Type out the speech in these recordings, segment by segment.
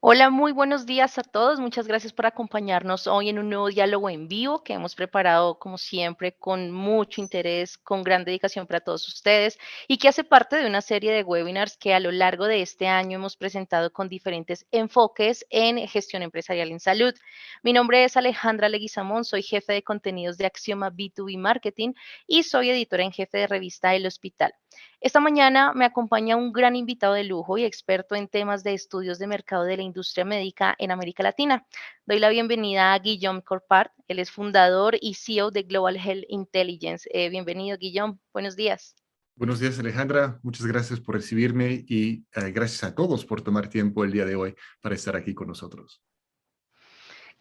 Hola, muy buenos días a todos. Muchas gracias por acompañarnos hoy en un nuevo diálogo en vivo que hemos preparado, como siempre, con mucho interés, con gran dedicación para todos ustedes y que hace parte de una serie de webinars que a lo largo de este año hemos presentado con diferentes enfoques en gestión empresarial en salud. Mi nombre es Alejandra Leguizamón, soy jefe de contenidos de Axioma B2B Marketing y soy editora en jefe de revista El Hospital. Esta mañana me acompaña un gran invitado de lujo y experto en temas de estudios de mercado de la industria médica en América Latina. Doy la bienvenida a Guillaume Corpart. Él es fundador y CEO de Global Health Intelligence. Bienvenido, Guillaume. Buenos días. Buenos días, Alejandra. Muchas gracias por recibirme y gracias a todos por tomar tiempo el día de hoy para estar aquí con nosotros.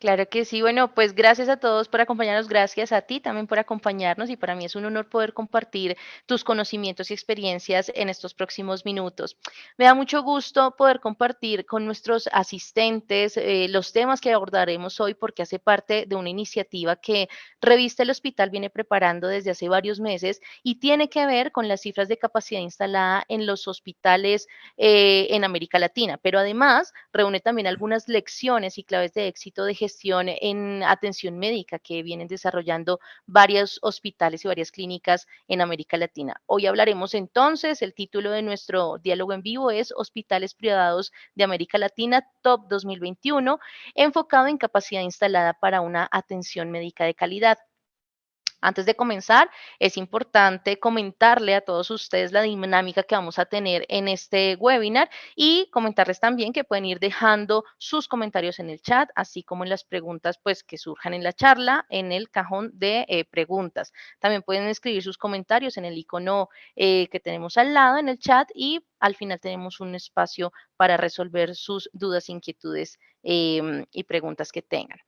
Claro que sí. Bueno, pues gracias a todos por acompañarnos, gracias a ti también por acompañarnos y para mí es un honor poder compartir tus conocimientos y experiencias en estos próximos minutos. Me da mucho gusto poder compartir con nuestros asistentes los temas que abordaremos hoy porque hace parte de una iniciativa que Revista El Hospital viene preparando desde hace varios meses y tiene que ver con las cifras de capacidad instalada en los hospitales en América Latina, pero además reúne también algunas lecciones y claves de éxito de gestión en atención médica que vienen desarrollando varios hospitales y varias clínicas en América Latina. Hoy hablaremos entonces, el título de nuestro diálogo en vivo es Hospitales Privados de América Latina Top 2021, enfocado en capacidad instalada para una atención médica de calidad. Antes de comenzar, es importante comentarle a todos ustedes la dinámica que vamos a tener en este webinar y comentarles también que pueden ir dejando sus comentarios en el chat, así como en las preguntas pues, que surjan en la charla, en el cajón de preguntas. También pueden escribir sus comentarios en el icono que tenemos al lado en el chat y al final tenemos un espacio para resolver sus dudas, inquietudes y preguntas que tengan.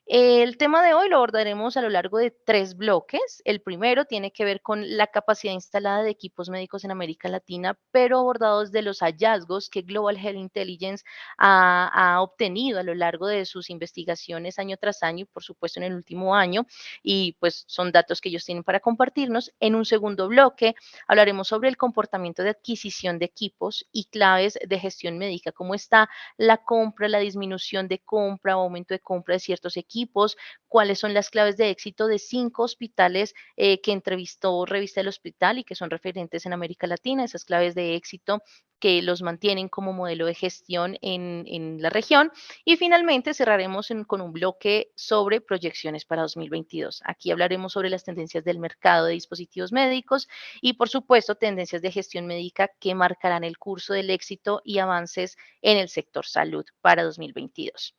El tema de hoy lo abordaremos a lo largo de 3 bloques. El primero tiene que ver con la capacidad instalada de equipos médicos en América Latina, pero abordados de los hallazgos que Global Health Intelligence ha obtenido a lo largo de sus investigaciones año tras año y por supuesto en el último año. Y pues son datos que ellos tienen para compartirnos. En un segundo bloque hablaremos sobre el comportamiento de adquisición de equipos y claves de gestión médica, cómo está la compra, la disminución de compra o aumento de compra de ciertos equipos, cuáles son las claves de éxito de 5 hospitales que entrevistó Revista del Hospital y que son referentes en América Latina, esas claves de éxito que los mantienen como modelo de gestión en la región. Y finalmente cerraremos con un bloque sobre proyecciones para 2022. Aquí hablaremos sobre las tendencias del mercado de dispositivos médicos y, por supuesto, tendencias de gestión médica que marcarán el curso del éxito y avances en el sector salud para 2022.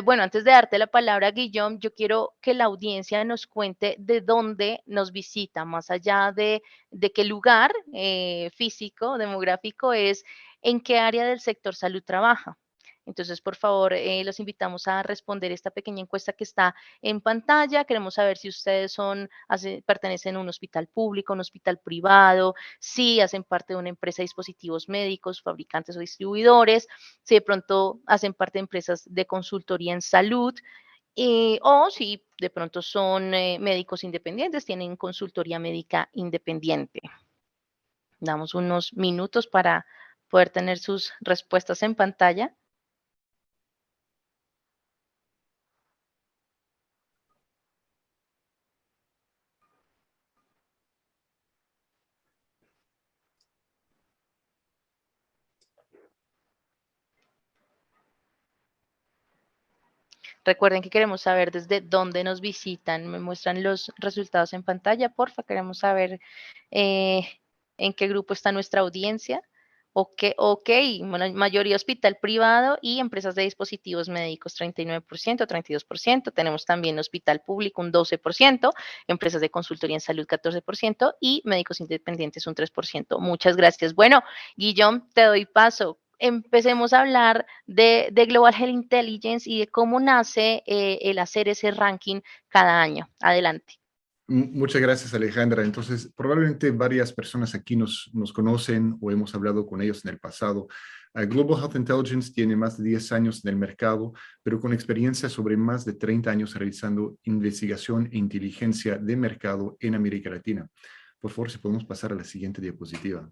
Bueno, antes de darte la palabra, Guillaume, yo quiero que la audiencia nos cuente de dónde nos visita, más allá de qué lugar físico, demográfico es, en qué área del sector salud trabaja. Entonces, por favor, los invitamos a responder esta pequeña encuesta que está en pantalla. Queremos saber si ustedes pertenecen a un hospital público, un hospital privado, si hacen parte de una empresa de dispositivos médicos, fabricantes o distribuidores, si de pronto hacen parte de empresas de consultoría en salud, o si de pronto son médicos independientes, tienen consultoría médica independiente. Damos unos minutos para poder tener sus respuestas en pantalla. Recuerden que queremos saber desde dónde nos visitan. Me muestran los resultados en pantalla, porfa. Queremos saber eh, en qué grupo está nuestra audiencia. Ok, bueno, mayoría hospital privado y empresas de dispositivos médicos, 39%, 32%. Tenemos también hospital público, un 12%, empresas de consultoría en salud, 14%, y médicos independientes, un 3%. Muchas gracias. Bueno, Guillaume, te doy paso. Empecemos a hablar de Global Health Intelligence y de cómo nace el hacer ese ranking cada año. Adelante. Muchas gracias, Alejandra. Entonces, probablemente varias personas aquí nos conocen o hemos hablado con ellos en el pasado. Global Health Intelligence tiene más de 10 años en el mercado, pero con experiencia sobre más de 30 años realizando investigación e inteligencia de mercado en América Latina. Por favor, si podemos pasar a la siguiente diapositiva.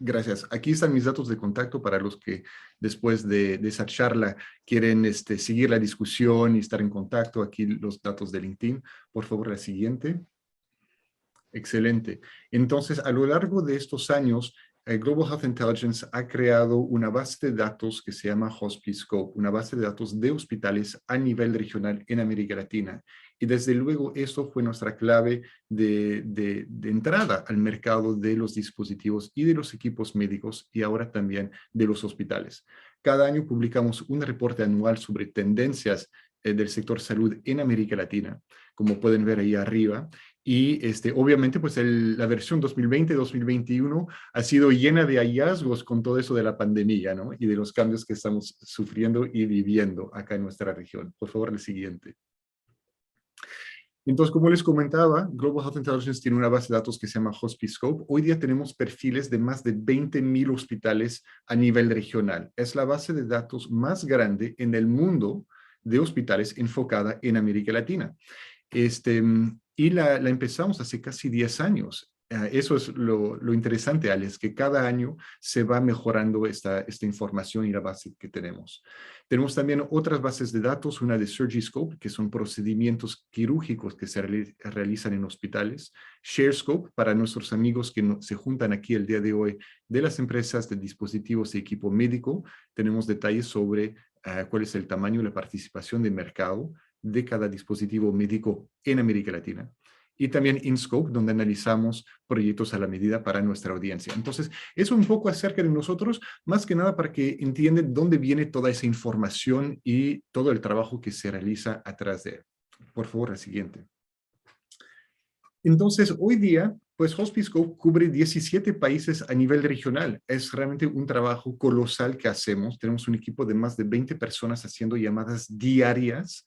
Gracias. Aquí están mis datos de contacto para los que después de esa charla quieren seguir la discusión y estar en contacto. Aquí los datos de LinkedIn. Por favor, la siguiente. Excelente. Entonces, a lo largo de estos años, Global Health Intelligence ha creado una base de datos que se llama HospiceScope, una base de datos de hospitales a nivel regional en América Latina. Y desde luego, eso fue nuestra clave de entrada al mercado de los dispositivos y de los equipos médicos y ahora también de los hospitales. Cada año publicamos un reporte anual sobre tendencias del sector salud en América Latina, como pueden ver ahí arriba. Y obviamente, pues la versión 2020-2021 ha sido llena de hallazgos con todo eso de la pandemia, ¿no? Y de los cambios que estamos sufriendo y viviendo acá en nuestra región. Por favor, el siguiente. Entonces, como les comentaba, Global Health Intelligence tiene una base de datos que se llama HospiceScope. Hoy día tenemos perfiles de más de 20,000 hospitales a nivel regional. Es la base de datos más grande en el mundo de hospitales enfocada en América Latina. Y la empezamos hace casi 10 años. Eso es lo interesante, Alex, que cada año se va mejorando esta información y la base que tenemos. Tenemos también otras bases de datos, una de Surgiscope, que son procedimientos quirúrgicos que se realizan en hospitales. Sharescope, para nuestros amigos que se juntan aquí el día de hoy de las empresas de dispositivos y equipo médico. Tenemos detalles sobre cuál es el tamaño y la participación de mercado de cada dispositivo médico en América Latina. Y también InScope, donde analizamos proyectos a la medida para nuestra audiencia. Entonces, eso un poco acerca de nosotros, más que nada para que entiendan dónde viene toda esa información y todo el trabajo que se realiza atrás de él. Por favor, la siguiente. Entonces, hoy día, pues HospiceScope cubre 17 países a nivel regional. Es realmente un trabajo colosal que hacemos. Tenemos un equipo de más de 20 personas haciendo llamadas diarias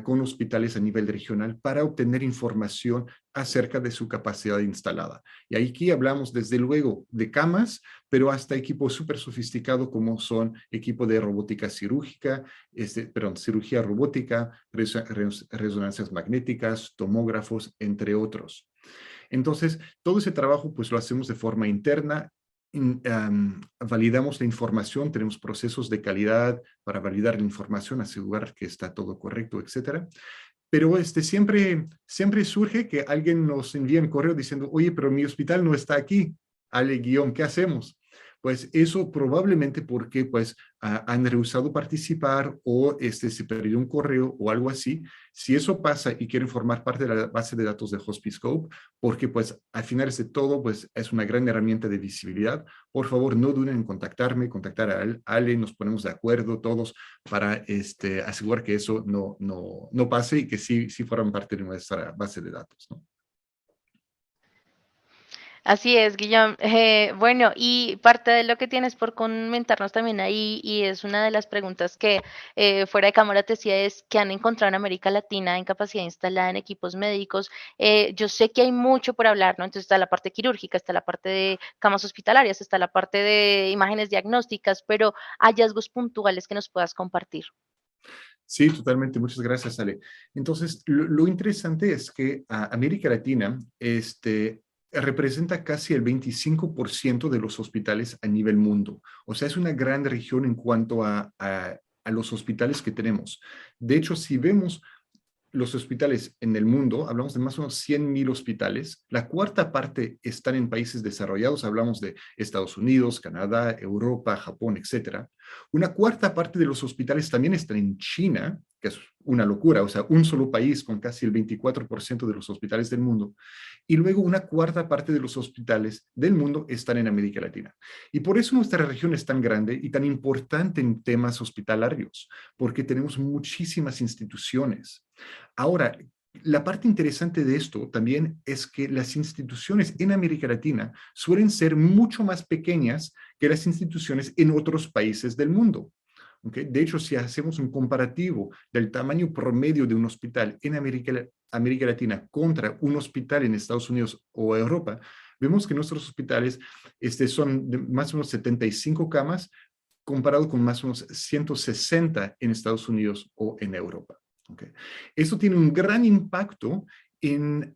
con hospitales a nivel regional para obtener información acerca de su capacidad instalada. Y aquí hablamos desde luego de camas, pero hasta equipos súper sofisticados como son equipo de robótica cirúrgica, cirugía robótica, resonancias magnéticas, tomógrafos, entre otros. Entonces, todo ese trabajo pues lo hacemos de forma interna. Validamos la información, tenemos procesos de calidad para validar la información, asegurar que está todo correcto, etcétera. Pero siempre surge que alguien nos envía un correo diciendo, oye, pero mi hospital no está aquí. Ale, ¿qué hacemos? Pues eso probablemente porque pues han rehusado participar o se perdió un correo o algo así. Si eso pasa y quieren formar parte de la base de datos de HospiceScope, porque pues al final de todo pues es una gran herramienta de visibilidad, por favor no duden en contactar a Ale, nos ponemos de acuerdo todos para asegurar que eso no pase y que sí forman parte de nuestra base de datos, ¿no? Así es, Guillaume. Bueno, y parte de lo que tienes por comentarnos también ahí, y es una de las preguntas que fuera de cámara te decía, es que han encontrado en América Latina en capacidad instalada en equipos médicos. Yo sé que hay mucho por hablar, ¿no? Entonces está la parte quirúrgica, está la parte de camas hospitalarias, está la parte de imágenes diagnósticas, pero hallazgos puntuales que nos puedas compartir. Sí, totalmente. Muchas gracias, Ale. Entonces, lo interesante es que América Latina representa casi el 25% de los hospitales a nivel mundo. O sea, es una gran región en cuanto a los hospitales que tenemos. De hecho, si vemos los hospitales en el mundo, hablamos de más o menos 100,000 hospitales. La cuarta parte están en países desarrollados, hablamos de Estados Unidos, Canadá, Europa, Japón, etcétera. Una cuarta parte de los hospitales también están en China, que es una locura, o sea, un solo país con casi el 24% de los hospitales del mundo. Y luego una cuarta parte de los hospitales del mundo están en América Latina. Y por eso nuestra región es tan grande y tan importante en temas hospitalarios, porque tenemos muchísimas instituciones. Ahora, la parte interesante de esto también es que las instituciones en América Latina suelen ser mucho más pequeñas que las instituciones en otros países del mundo. ¿Okay? De hecho, si hacemos un comparativo del tamaño promedio de un hospital en América Latina contra un hospital en Estados Unidos o Europa, vemos que nuestros hospitales son de más o menos 75 camas comparado con más o menos 160 en Estados Unidos o en Europa. Okay. Esto tiene un gran impacto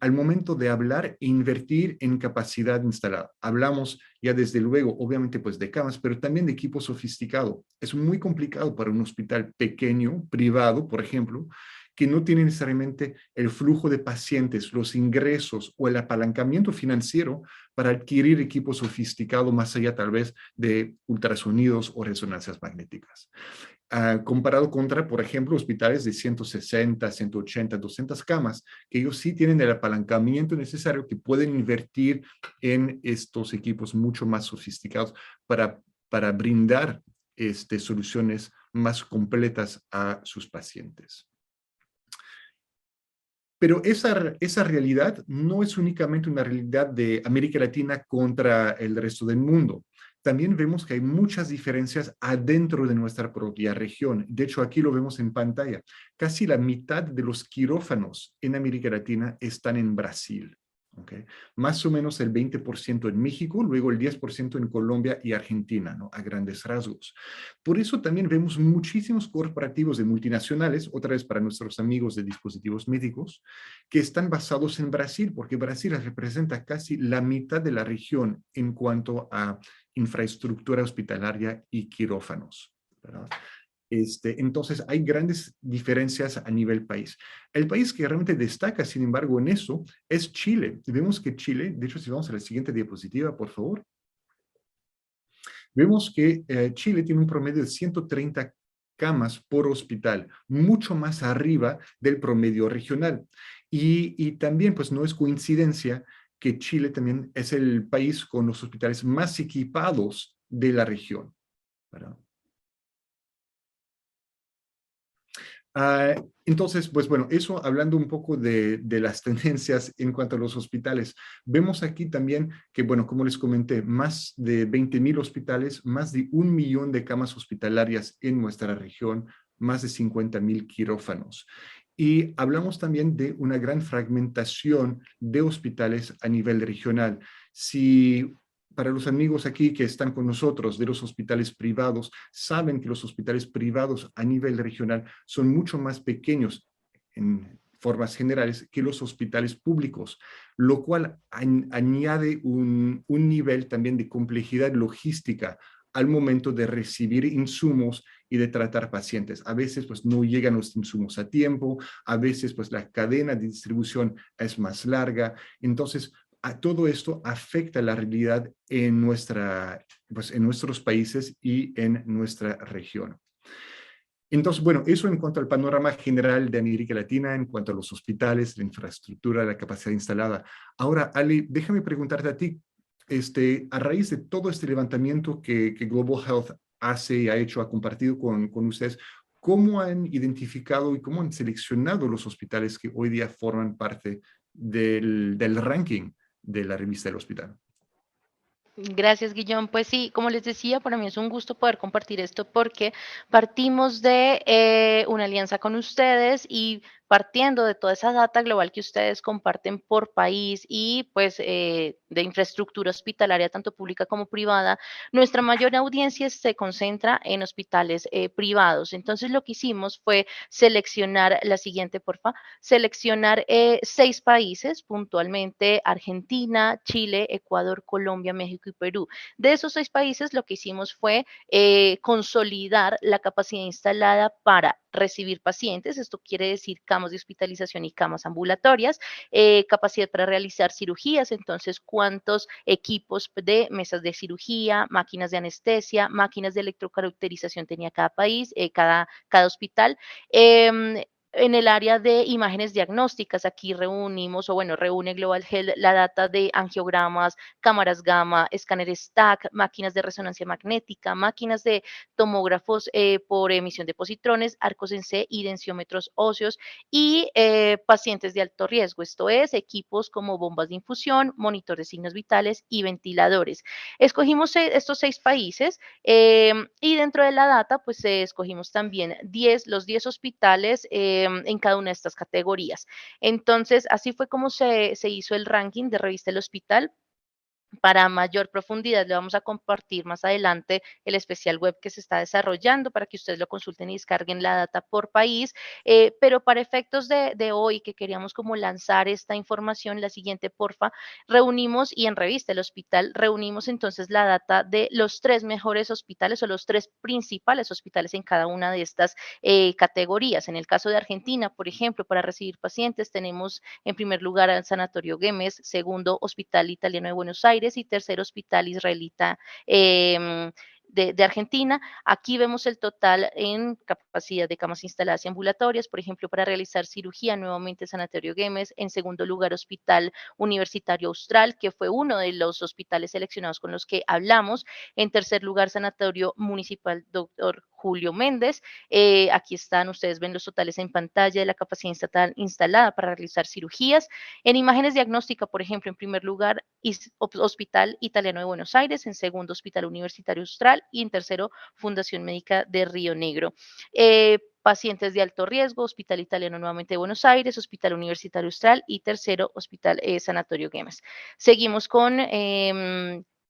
al momento de hablar e invertir en capacidad instalada. Hablamos ya desde luego, obviamente, pues de camas, pero también de equipo sofisticado. Es muy complicado para un hospital pequeño, privado, por ejemplo, que no tiene necesariamente el flujo de pacientes, los ingresos o el apalancamiento financiero para adquirir equipo sofisticado más allá tal vez de ultrasonidos o resonancias magnéticas. Comparado contra, por ejemplo, hospitales de 160, 180, 200 camas, que ellos sí tienen el apalancamiento necesario, que pueden invertir en estos equipos mucho más sofisticados para brindar soluciones más completas a sus pacientes. Pero esa realidad no es únicamente una realidad de América Latina contra el resto del mundo. También vemos que hay muchas diferencias adentro de nuestra propia región. De hecho, aquí lo vemos en pantalla. Casi la mitad de los quirófanos en América Latina están en Brasil. ¿Okay? Más o menos el 20% en México, luego el 10% en Colombia y Argentina, ¿no? A grandes rasgos. Por eso también vemos muchísimos corporativos de multinacionales, otra vez para nuestros amigos de dispositivos médicos, que están basados en Brasil, porque Brasil representa casi la mitad de la región en cuanto a infraestructura hospitalaria y quirófanos, ¿verdad? Entonces, hay grandes diferencias a nivel país. El país que realmente destaca, sin embargo, en eso es Chile. Vemos que Chile, de hecho, si vamos a la siguiente diapositiva, por favor, vemos que Chile tiene un promedio de 130 camas por hospital, mucho más arriba del promedio regional. Y también, pues no es coincidencia que Chile también es el país con los hospitales más equipados de la región, ¿verdad? Entonces, pues bueno, eso hablando un poco de las tendencias en cuanto a los hospitales. Vemos aquí también que, bueno, como les comenté, más de 20,000 hospitales, más de 1 millón de camas hospitalarias en nuestra región, más de 50,000 quirófanos. Y hablamos también de una gran fragmentación de hospitales a nivel regional. Si para los amigos aquí que están con nosotros de los hospitales privados, saben que los hospitales privados a nivel regional son mucho más pequeños en formas generales que los hospitales públicos, lo cual añade un nivel también de complejidad logística al momento de recibir insumos y de tratar pacientes. A veces pues no llegan los insumos a tiempo, a veces pues la cadena de distribución es más larga. Entonces, a todo esto afecta la realidad en, pues, en nuestros países y en nuestra región. Entonces, bueno, eso en cuanto al panorama general de América Latina, en cuanto a los hospitales, la infraestructura, la capacidad instalada. Ahora, Ali, déjame preguntarte a ti, a raíz de todo este levantamiento que Global Health hace y ha hecho, ha compartido con ustedes, ¿cómo han identificado y cómo han seleccionado los hospitales que hoy día forman parte del ranking de la revista del hospital? Gracias, Guillón. Pues sí, como les decía, para mí es un gusto poder compartir esto porque partimos de una alianza con ustedes y partiendo de toda esa data global que ustedes comparten por país y pues de infraestructura hospitalaria, tanto pública como privada, nuestra mayor audiencia se concentra en hospitales privados. Entonces lo que hicimos fue seleccionar la siguiente, porfa, seleccionar 6 países, puntualmente Argentina, Chile, Ecuador, Colombia, México y Perú. De esos 6 países, lo que hicimos fue consolidar la capacidad instalada para recibir pacientes, esto quiere decir camas de hospitalización y camas ambulatorias, capacidad para realizar cirugías, entonces cuántos equipos de mesas de cirugía, máquinas de anestesia, máquinas de electrocaracterización tenía cada país, cada hospital. En el área de imágenes diagnósticas, aquí reunimos, o bueno, reúne Global Health la data de angiogramas, cámaras gamma, escáner STAC, máquinas de resonancia magnética, máquinas de tomógrafos por emisión de positrones, arcos en C y densiómetros óseos y pacientes de alto riesgo, esto es, equipos como bombas de infusión, monitor de signos vitales y ventiladores. Escogimos estos 6 países y dentro de la data, pues escogimos también los 10 hospitales en cada una de estas categorías. Entonces, así fue como se hizo el ranking de Revista El Hospital. Para mayor profundidad, le vamos a compartir más adelante el especial web que se está desarrollando para que ustedes lo consulten y descarguen la data por país. Pero para efectos de hoy, que queríamos como lanzar esta información, la siguiente, porfa, reunimos y en revista El Hospital, reunimos entonces la data de los 3 mejores hospitales o los 3 principales hospitales en cada una de estas categorías. En el caso de Argentina, por ejemplo, para recibir pacientes, tenemos en primer lugar al Sanatorio Güemes, segundo Hospital Italiano de Buenos Aires y tercer Hospital Israelita de Argentina. Aquí vemos el total en capacidad de camas instaladas y ambulatorias, por ejemplo, para realizar cirugía, nuevamente Sanatorio Güemes, en segundo lugar Hospital Universitario Austral, que fue uno de los hospitales seleccionados con los que hablamos, en tercer lugar Sanatorio Municipal Doctor Julio Méndez. Aquí están, ustedes ven los totales en pantalla de la capacidad instalada para realizar cirugías. En imágenes diagnóstica, por ejemplo, en primer lugar, Hospital Italiano de Buenos Aires, en segundo, Hospital Universitario Austral y en tercero, Fundación Médica de Río Negro. Pacientes de alto riesgo, Hospital Italiano nuevamente de Buenos Aires, Hospital Universitario Austral y tercero, Hospital Sanatorio Güemes. Seguimos con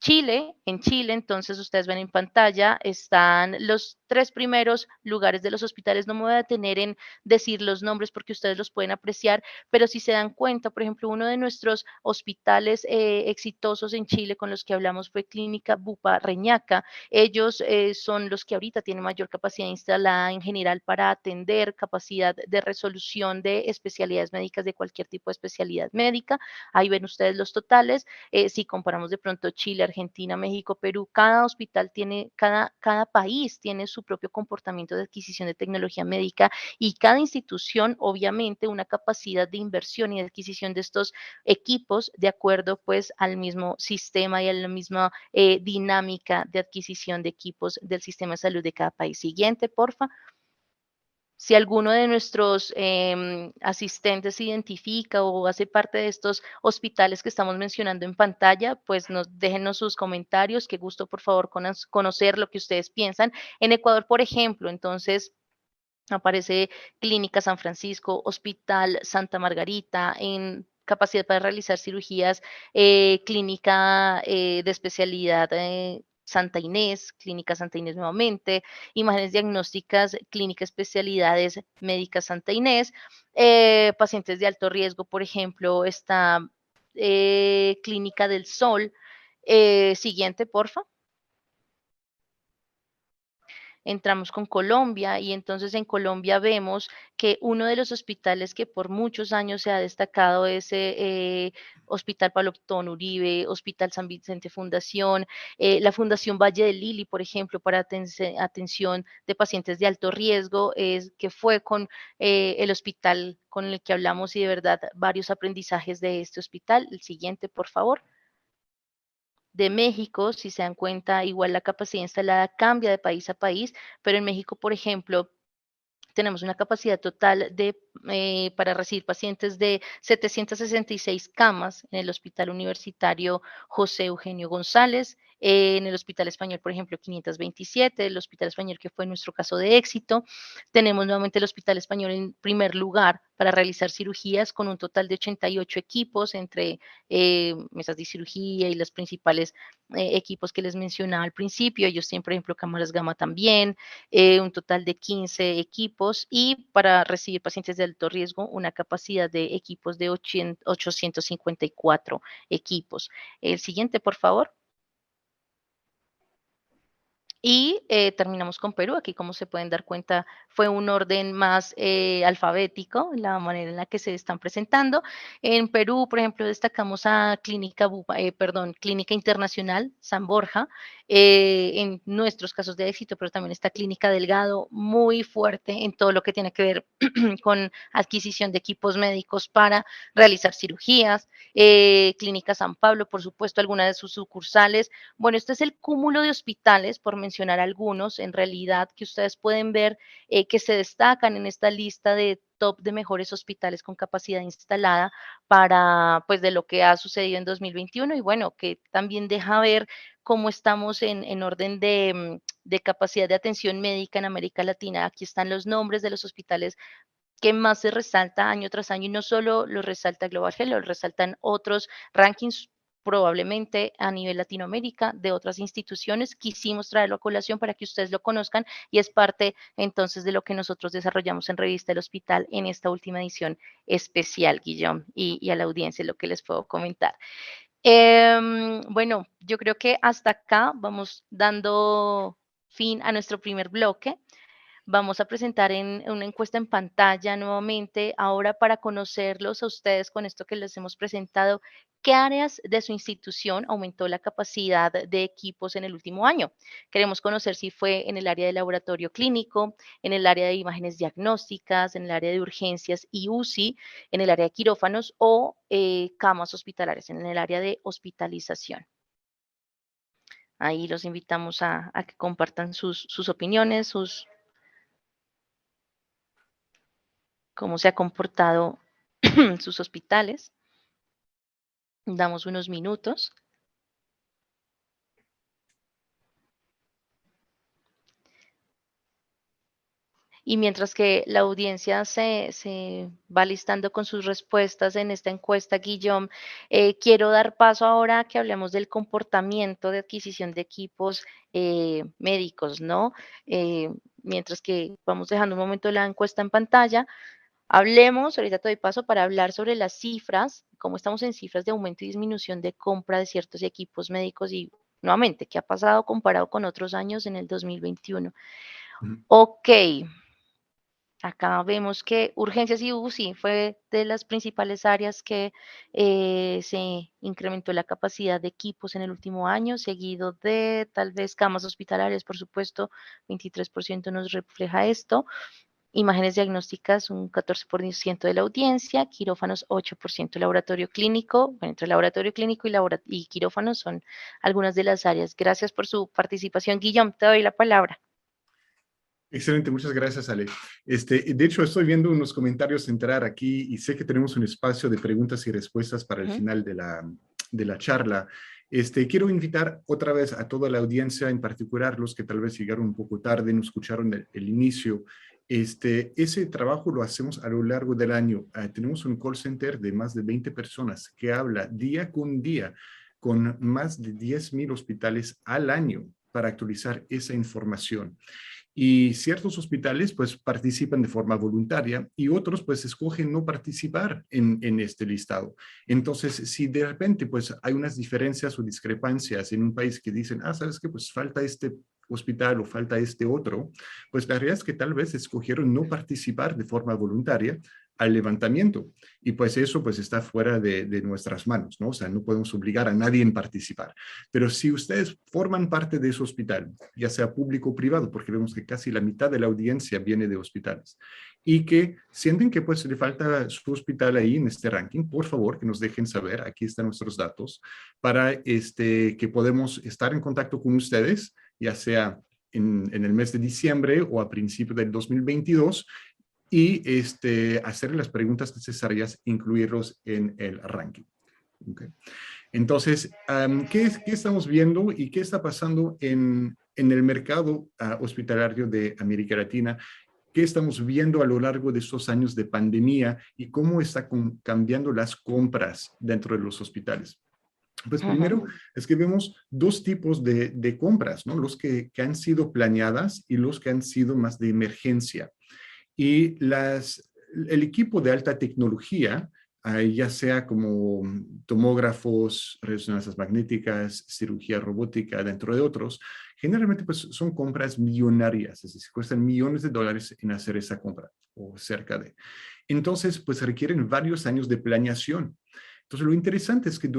Chile. En Chile, entonces ustedes ven en pantalla, están los 3 primeros lugares de los hospitales. No me voy a detener en decir los nombres porque ustedes los pueden apreciar, pero si se dan cuenta, por ejemplo, uno de nuestros hospitales exitosos en Chile con los que hablamos fue Clínica Bupa Reñaca. Ellos son los que ahorita tienen mayor capacidad instalada en general para atender, capacidad de resolución de especialidades médicas, de cualquier tipo de especialidad médica. Ahí ven ustedes los totales. Si comparamos de pronto Chile, Argentina, México, Perú, cada hospital tiene, cada país tiene su propio comportamiento de adquisición de tecnología médica y cada institución, obviamente, una capacidad de inversión y de adquisición de estos equipos de acuerdo pues al mismo sistema y a la misma dinámica de adquisición de equipos del sistema de salud de cada país. Siguiente, porfa. Si alguno de nuestros asistentes se identifica o hace parte de estos hospitales que estamos mencionando en pantalla, pues déjenos sus comentarios. Qué gusto, por favor, conocer lo que ustedes piensan. En Ecuador, por ejemplo, entonces aparece Clínica San Francisco, Hospital Santa Margarita, en capacidad para realizar cirugías, clínica de especialidad Santa Inés, Clínica Santa Inés nuevamente, imágenes diagnósticas, Clínica Especialidades Médicas Santa Inés, pacientes de alto riesgo, por ejemplo, está Clínica del Sol. Siguiente, porfa. Entramos con Colombia y entonces en Colombia vemos que uno de los hospitales que por muchos años se ha destacado es Hospital Pablo Tón Uribe, Hospital San Vicente Fundación, la Fundación Valle del Lili, por ejemplo, para atención de pacientes de alto riesgo, que fue con el hospital con el que hablamos y de verdad varios aprendizajes de este hospital. El siguiente, por favor. De México, si se dan cuenta, igual la capacidad instalada cambia de país a país, pero en México, por ejemplo, tenemos una capacidad total para recibir pacientes de 766 camas en el Hospital Universitario José Eugenio González, en el Hospital Español, por ejemplo, 527, el Hospital Español que fue nuestro caso de éxito. Tenemos nuevamente el Hospital Español en primer lugar para realizar cirugías con un total de 88 equipos entre mesas de cirugía y los principales equipos que les mencionaba al principio. Ellos tienen, por ejemplo, cámaras gamma también, un total de 15 equipos y para recibir pacientes de alto riesgo una capacidad de equipos de 854 equipos. El siguiente, por favor. Y terminamos con Perú. Aquí, como se pueden dar cuenta, fue un orden más alfabético, la manera en la que se están presentando. En Perú, por ejemplo, destacamos a Clínica Internacional San Borja, en nuestros casos de éxito, pero también está Clínica Delgado, muy fuerte en todo lo que tiene que ver con adquisición de equipos médicos para realizar cirugías. Clínica San Pablo, por supuesto, algunas de sus sucursales. Bueno, este es el cúmulo de hospitales, por mencionar algunos, en realidad, que ustedes pueden ver que se destacan en esta lista de top de mejores hospitales con capacidad instalada para, pues, de lo que ha sucedido en 2021 y bueno, que también deja ver cómo estamos en orden de capacidad de atención médica en América Latina. Aquí están los nombres de los hospitales que más se resalta año tras año y no solo lo resalta Global Health, lo resaltan otros rankings probablemente a nivel Latinoamérica de otras instituciones. Quisimos traerlo a colación para que ustedes lo conozcan y es parte entonces de lo que nosotros desarrollamos en Revista del Hospital en esta última edición especial, Guillaume, y a la audiencia lo que les puedo comentar. Bueno, yo creo que hasta acá vamos dando fin a nuestro primer bloque. Vamos a presentar en una encuesta en pantalla nuevamente, ahora para conocerlos a ustedes con esto que les hemos presentado, ¿qué áreas de su institución aumentó la capacidad de equipos en el último año? Queremos conocer si fue en el área de laboratorio clínico, en el área de imágenes diagnósticas, en el área de urgencias y UCI, en el área de quirófanos o camas hospitalarias, en el área de hospitalización. Ahí los invitamos a que compartan sus opiniones, cómo se ha comportado sus hospitales. Damos unos minutos. Y mientras que la audiencia se va listando con sus respuestas en esta encuesta, Guillaume, quiero dar paso ahora a que hablemos del comportamiento de adquisición de equipos médicos, ¿no? Mientras que vamos dejando un momento la encuesta en pantalla, hablemos, ahorita te doy paso para hablar sobre las cifras, cómo estamos en cifras de aumento y disminución de compra de ciertos equipos médicos y nuevamente, qué ha pasado comparado con otros años en el 2021. Ok, acá vemos que urgencias y UCI fue de las principales áreas que se incrementó la capacidad de equipos en el último año, seguido de tal vez camas hospitalarias, por supuesto, 23% nos refleja esto. Imágenes diagnósticas, un 14% de la audiencia, quirófanos 8%, laboratorio clínico, bueno, entre laboratorio clínico y quirófanos son algunas de las áreas. Gracias por su participación. Guillaume, te doy la palabra. Excelente, muchas gracias, Ale. De hecho, estoy viendo unos comentarios entrar aquí y sé que tenemos un espacio de preguntas y respuestas para el final de la charla. Quiero invitar otra vez a toda la audiencia, en particular los que tal vez llegaron un poco tarde, no escucharon el inicio. Ese trabajo lo hacemos a lo largo del año. Tenemos un call center de más de 20 personas que habla día con día con más de 10,000 hospitales al año para actualizar esa información. Y ciertos hospitales pues participan de forma voluntaria y otros pues escogen no participar en este listado. Entonces, si de repente pues hay unas diferencias o discrepancias en un país que dicen, ¿sabes qué? Pues falta este hospital o falta este otro, pues la realidad es que tal vez escogieron no participar de forma voluntaria al levantamiento. Y pues eso pues está fuera de nuestras manos, ¿no? O sea, no podemos obligar a nadie en participar. Pero si ustedes forman parte de ese hospital, ya sea público o privado, porque vemos que casi la mitad de la audiencia viene de hospitales, y que sienten que pues le falta su hospital ahí en este ranking, por favor que nos dejen saber, aquí están nuestros datos, para que podemos estar en contacto con ustedes, ya sea en el mes de diciembre o a principios del 2022, y hacer las preguntas necesarias, incluirlos en el ranking. Okay. Entonces, ¿qué estamos viendo y qué está pasando en el mercado hospitalario de América Latina? ¿Qué estamos viendo a lo largo de estos años de pandemia y cómo está cambiando las compras dentro de los hospitales? Pues primero es que vemos dos tipos de compras, ¿no? Los que han sido planeadas y los que han sido más de emergencia. Y el equipo de alta tecnología, ya sea como tomógrafos, resonancias magnéticas, cirugía robótica, dentro de otros, generalmente pues son compras millonarias, es decir, cuestan millones de dólares en hacer esa compra o cerca de. Entonces, pues requieren varios años de planeación. Entonces, lo interesante es que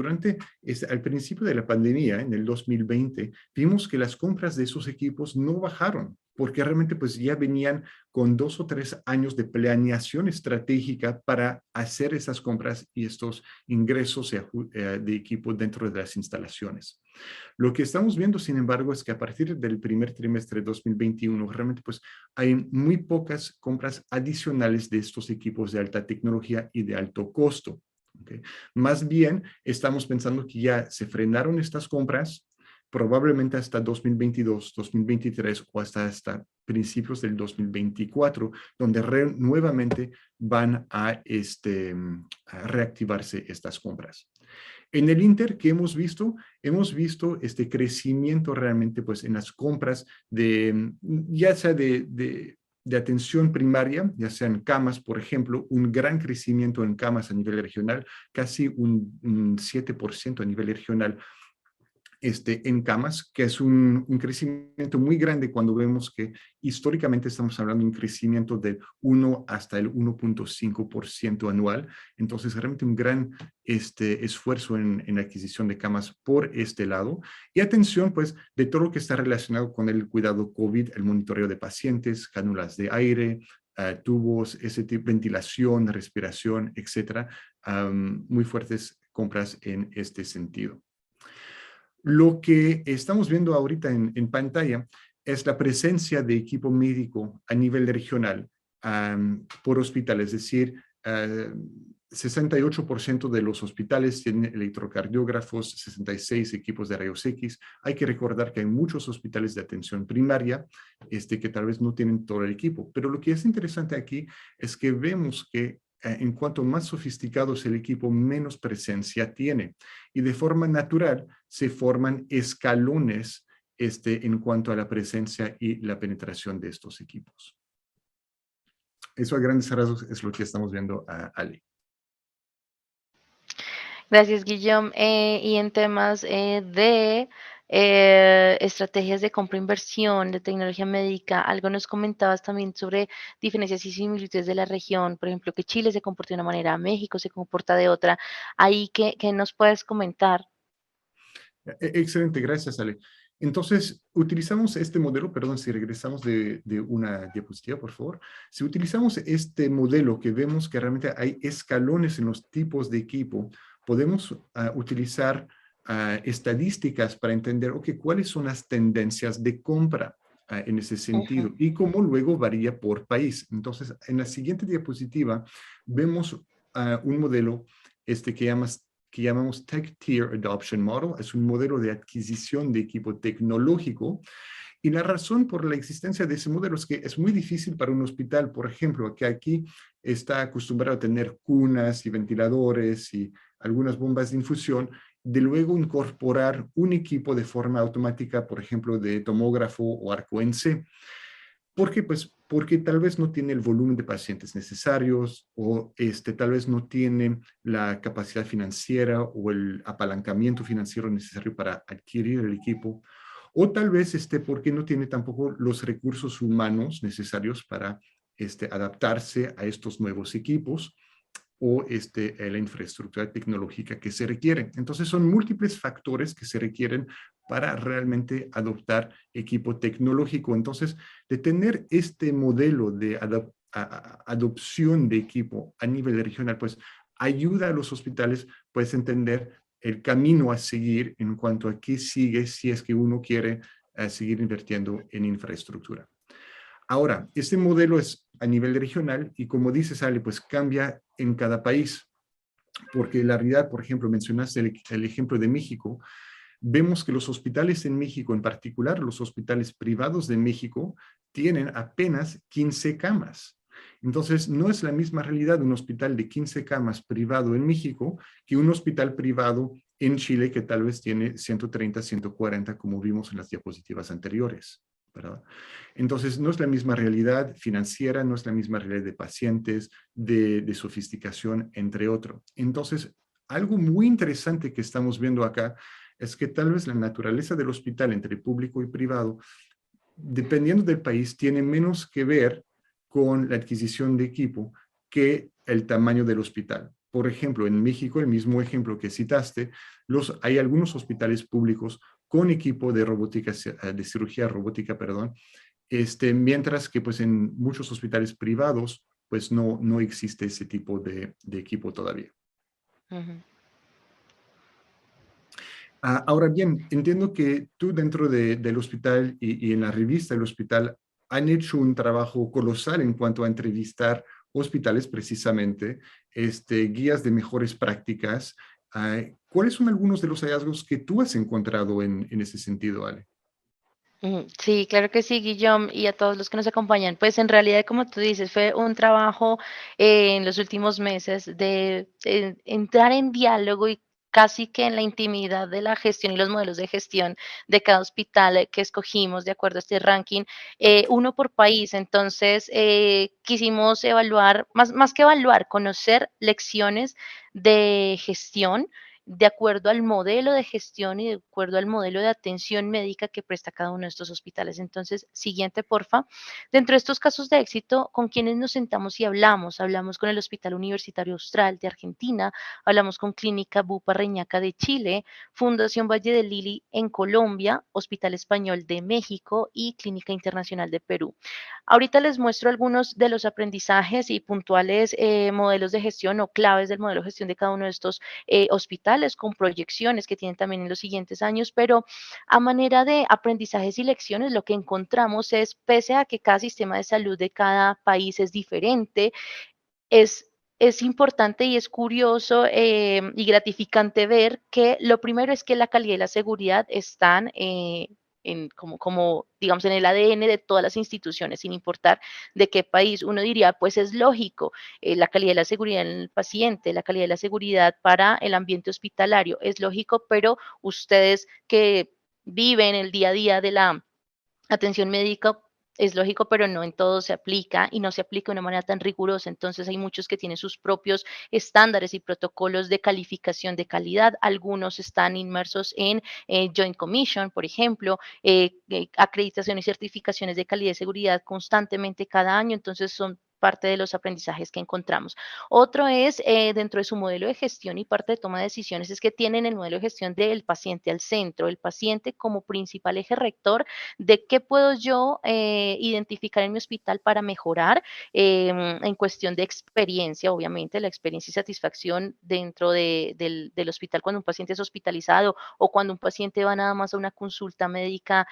al principio de la pandemia, en el 2020, vimos que las compras de esos equipos no bajaron, porque realmente pues ya venían con 2 o 3 años de planeación estratégica para hacer esas compras y estos ingresos de equipo dentro de las instalaciones. Lo que estamos viendo, sin embargo, es que a partir del primer trimestre de 2021, realmente pues hay muy pocas compras adicionales de estos equipos de alta tecnología y de alto costo. Okay. Más bien, estamos pensando que ya se frenaron estas compras, probablemente hasta 2022, 2023 o hasta principios del 2024, donde nuevamente van a reactivarse estas compras. En el Inter, ¿qué hemos visto? Hemos visto este crecimiento realmente pues, en las compras de, ya sea de atención primaria, ya sea en camas, por ejemplo, un gran crecimiento en camas a nivel regional, casi un 7% a nivel regional en camas, que es un crecimiento muy grande cuando vemos que históricamente estamos hablando de un crecimiento del 1 hasta el 1.5% anual. Entonces, realmente un gran esfuerzo en la adquisición de camas por este lado. Y atención, pues, de todo lo que está relacionado con el cuidado COVID, el monitoreo de pacientes, cánulas de aire, tubos, ese tipo, ventilación, respiración, etcétera. Muy fuertes compras en este sentido. Lo que estamos viendo ahorita en pantalla es la presencia de equipo médico a nivel regional por hospital, es decir, 68% de los hospitales tienen electrocardiógrafos, 66 equipos de rayos X. Hay que recordar que hay muchos hospitales de atención primaria que tal vez no tienen todo el equipo, pero lo que es interesante aquí es que vemos que en cuanto más sofisticado es el equipo, menos presencia tiene. Y de forma natural se forman escalones en cuanto a la presencia y la penetración de estos equipos. Eso a grandes rasgos es lo que estamos viendo, Ale. Gracias, Guillaume. Y en temas de estrategias de compra-inversión, de tecnología médica, algo nos comentabas también sobre diferencias y similitudes de la región, por ejemplo, que Chile se comporta de una manera, México se comporta de otra. Ahí, ¿qué nos puedes comentar? Excelente, gracias, Ale. Entonces, utilizamos este modelo, perdón, si regresamos de una diapositiva, por favor. Si utilizamos este modelo que vemos que realmente hay escalones en los tipos de equipo, podemos utilizar estadísticas para entender, ok, cuáles son las tendencias de compra en ese Ujú. sentido y cómo luego varía por país. Entonces, en la siguiente diapositiva vemos un modelo que llamamos Tech Tier Adoption Model. Es un modelo de adquisición de equipo tecnológico. Y la razón por la existencia de ese modelo es que es muy difícil para un hospital, por ejemplo, que aquí está acostumbrado a tener cunas y ventiladores y algunas bombas de infusión, de luego incorporar un equipo de forma automática, por ejemplo, de tomógrafo o arco en C. ¿Por qué? Pues porque tal vez no tiene el volumen de pacientes necesarios o tal vez no tiene la capacidad financiera o el apalancamiento financiero necesario para adquirir el equipo, o tal vez porque no tiene tampoco los recursos humanos necesarios para adaptarse a estos nuevos equipos o la infraestructura tecnológica que se requiere. Entonces son múltiples factores que se requieren para realmente adoptar equipo tecnológico. Entonces, de tener este modelo de adopción de equipo a nivel regional, pues ayuda a los hospitales pues entender el camino a seguir en cuanto a qué sigue si es que uno quiere seguir invirtiendo en infraestructura. Ahora, este modelo es a nivel regional y como dices, Ale, pues cambia en cada país, porque la realidad, por ejemplo, mencionaste el ejemplo de México, vemos que los hospitales en México, en particular los hospitales privados de México, tienen apenas 15 camas. Entonces, no es la misma realidad un hospital de 15 camas privado en México que un hospital privado en Chile que tal vez tiene 130, 140, como vimos en las diapositivas anteriores, ¿verdad? Entonces, no es la misma realidad financiera, no es la misma realidad de pacientes, de sofisticación, entre otros. Entonces, algo muy interesante que estamos viendo acá es que tal vez la naturaleza del hospital entre público y privado, dependiendo del país, tiene menos que ver con la adquisición de equipo que el tamaño del hospital. Por ejemplo, en México, el mismo ejemplo que citaste, hay algunos hospitales públicos con equipo de robótica, de cirugía robótica, perdón, mientras que pues en muchos hospitales privados pues no existe ese tipo de equipo todavía. Ujú. Ahora bien, entiendo que tú dentro del hospital y en la revista del hospital han hecho un trabajo colosal en cuanto a entrevistar hospitales precisamente, guías de mejores prácticas. ¿Cuáles son algunos de los hallazgos que tú has encontrado en ese sentido, Ale? Sí, claro que sí, Guillaume, y a todos los que nos acompañan. Pues en realidad, como tú dices, fue un trabajo en los últimos meses de entrar en diálogo y casi que en la intimidad de la gestión y los modelos de gestión de cada hospital que escogimos de acuerdo a este ranking, uno por país. Entonces, quisimos evaluar, más que evaluar, conocer lecciones de gestión de acuerdo al modelo de gestión y de acuerdo al modelo de atención médica que presta cada uno de estos hospitales. Entonces, siguiente, porfa. Dentro de estos casos de éxito, ¿con quiénes nos sentamos y hablamos? Hablamos con el Hospital Universitario Austral de Argentina, hablamos con Clínica Bupa Reñaca de Chile, Fundación Valle de Lili en Colombia, Hospital Español de México y Clínica Internacional de Perú. Ahorita les muestro algunos de los aprendizajes y puntuales modelos de gestión o claves del modelo de gestión de cada uno de estos hospitales con proyecciones que tienen también en los siguientes años, pero a manera de aprendizajes y lecciones, lo que encontramos es, pese a que cada sistema de salud de cada país es diferente, es, es importante y es curioso y gratificante ver que lo primero es que la calidad y la seguridad están como, digamos, en el ADN de todas las instituciones, sin importar de qué país. Uno diría, pues es lógico, la calidad y la seguridad en el paciente, la calidad y la seguridad para el ambiente hospitalario, es lógico, pero ustedes que viven el día a día de la atención médica, es lógico, pero no en todo se aplica y no se aplica de una manera tan rigurosa. Entonces hay muchos que tienen sus propios estándares y protocolos de calificación de calidad. Algunos están inmersos en Joint Commission, por ejemplo, acreditaciones y certificaciones de calidad y seguridad constantemente cada año. Entonces son parte de los aprendizajes que encontramos. Otro es dentro de su modelo de gestión y parte de toma de decisiones es que tienen el modelo de gestión del paciente al centro, el paciente como principal eje rector de qué puedo yo identificar en mi hospital para mejorar en cuestión de experiencia, obviamente, la experiencia y satisfacción dentro del hospital cuando un paciente es hospitalizado o cuando un paciente va nada más a una consulta médica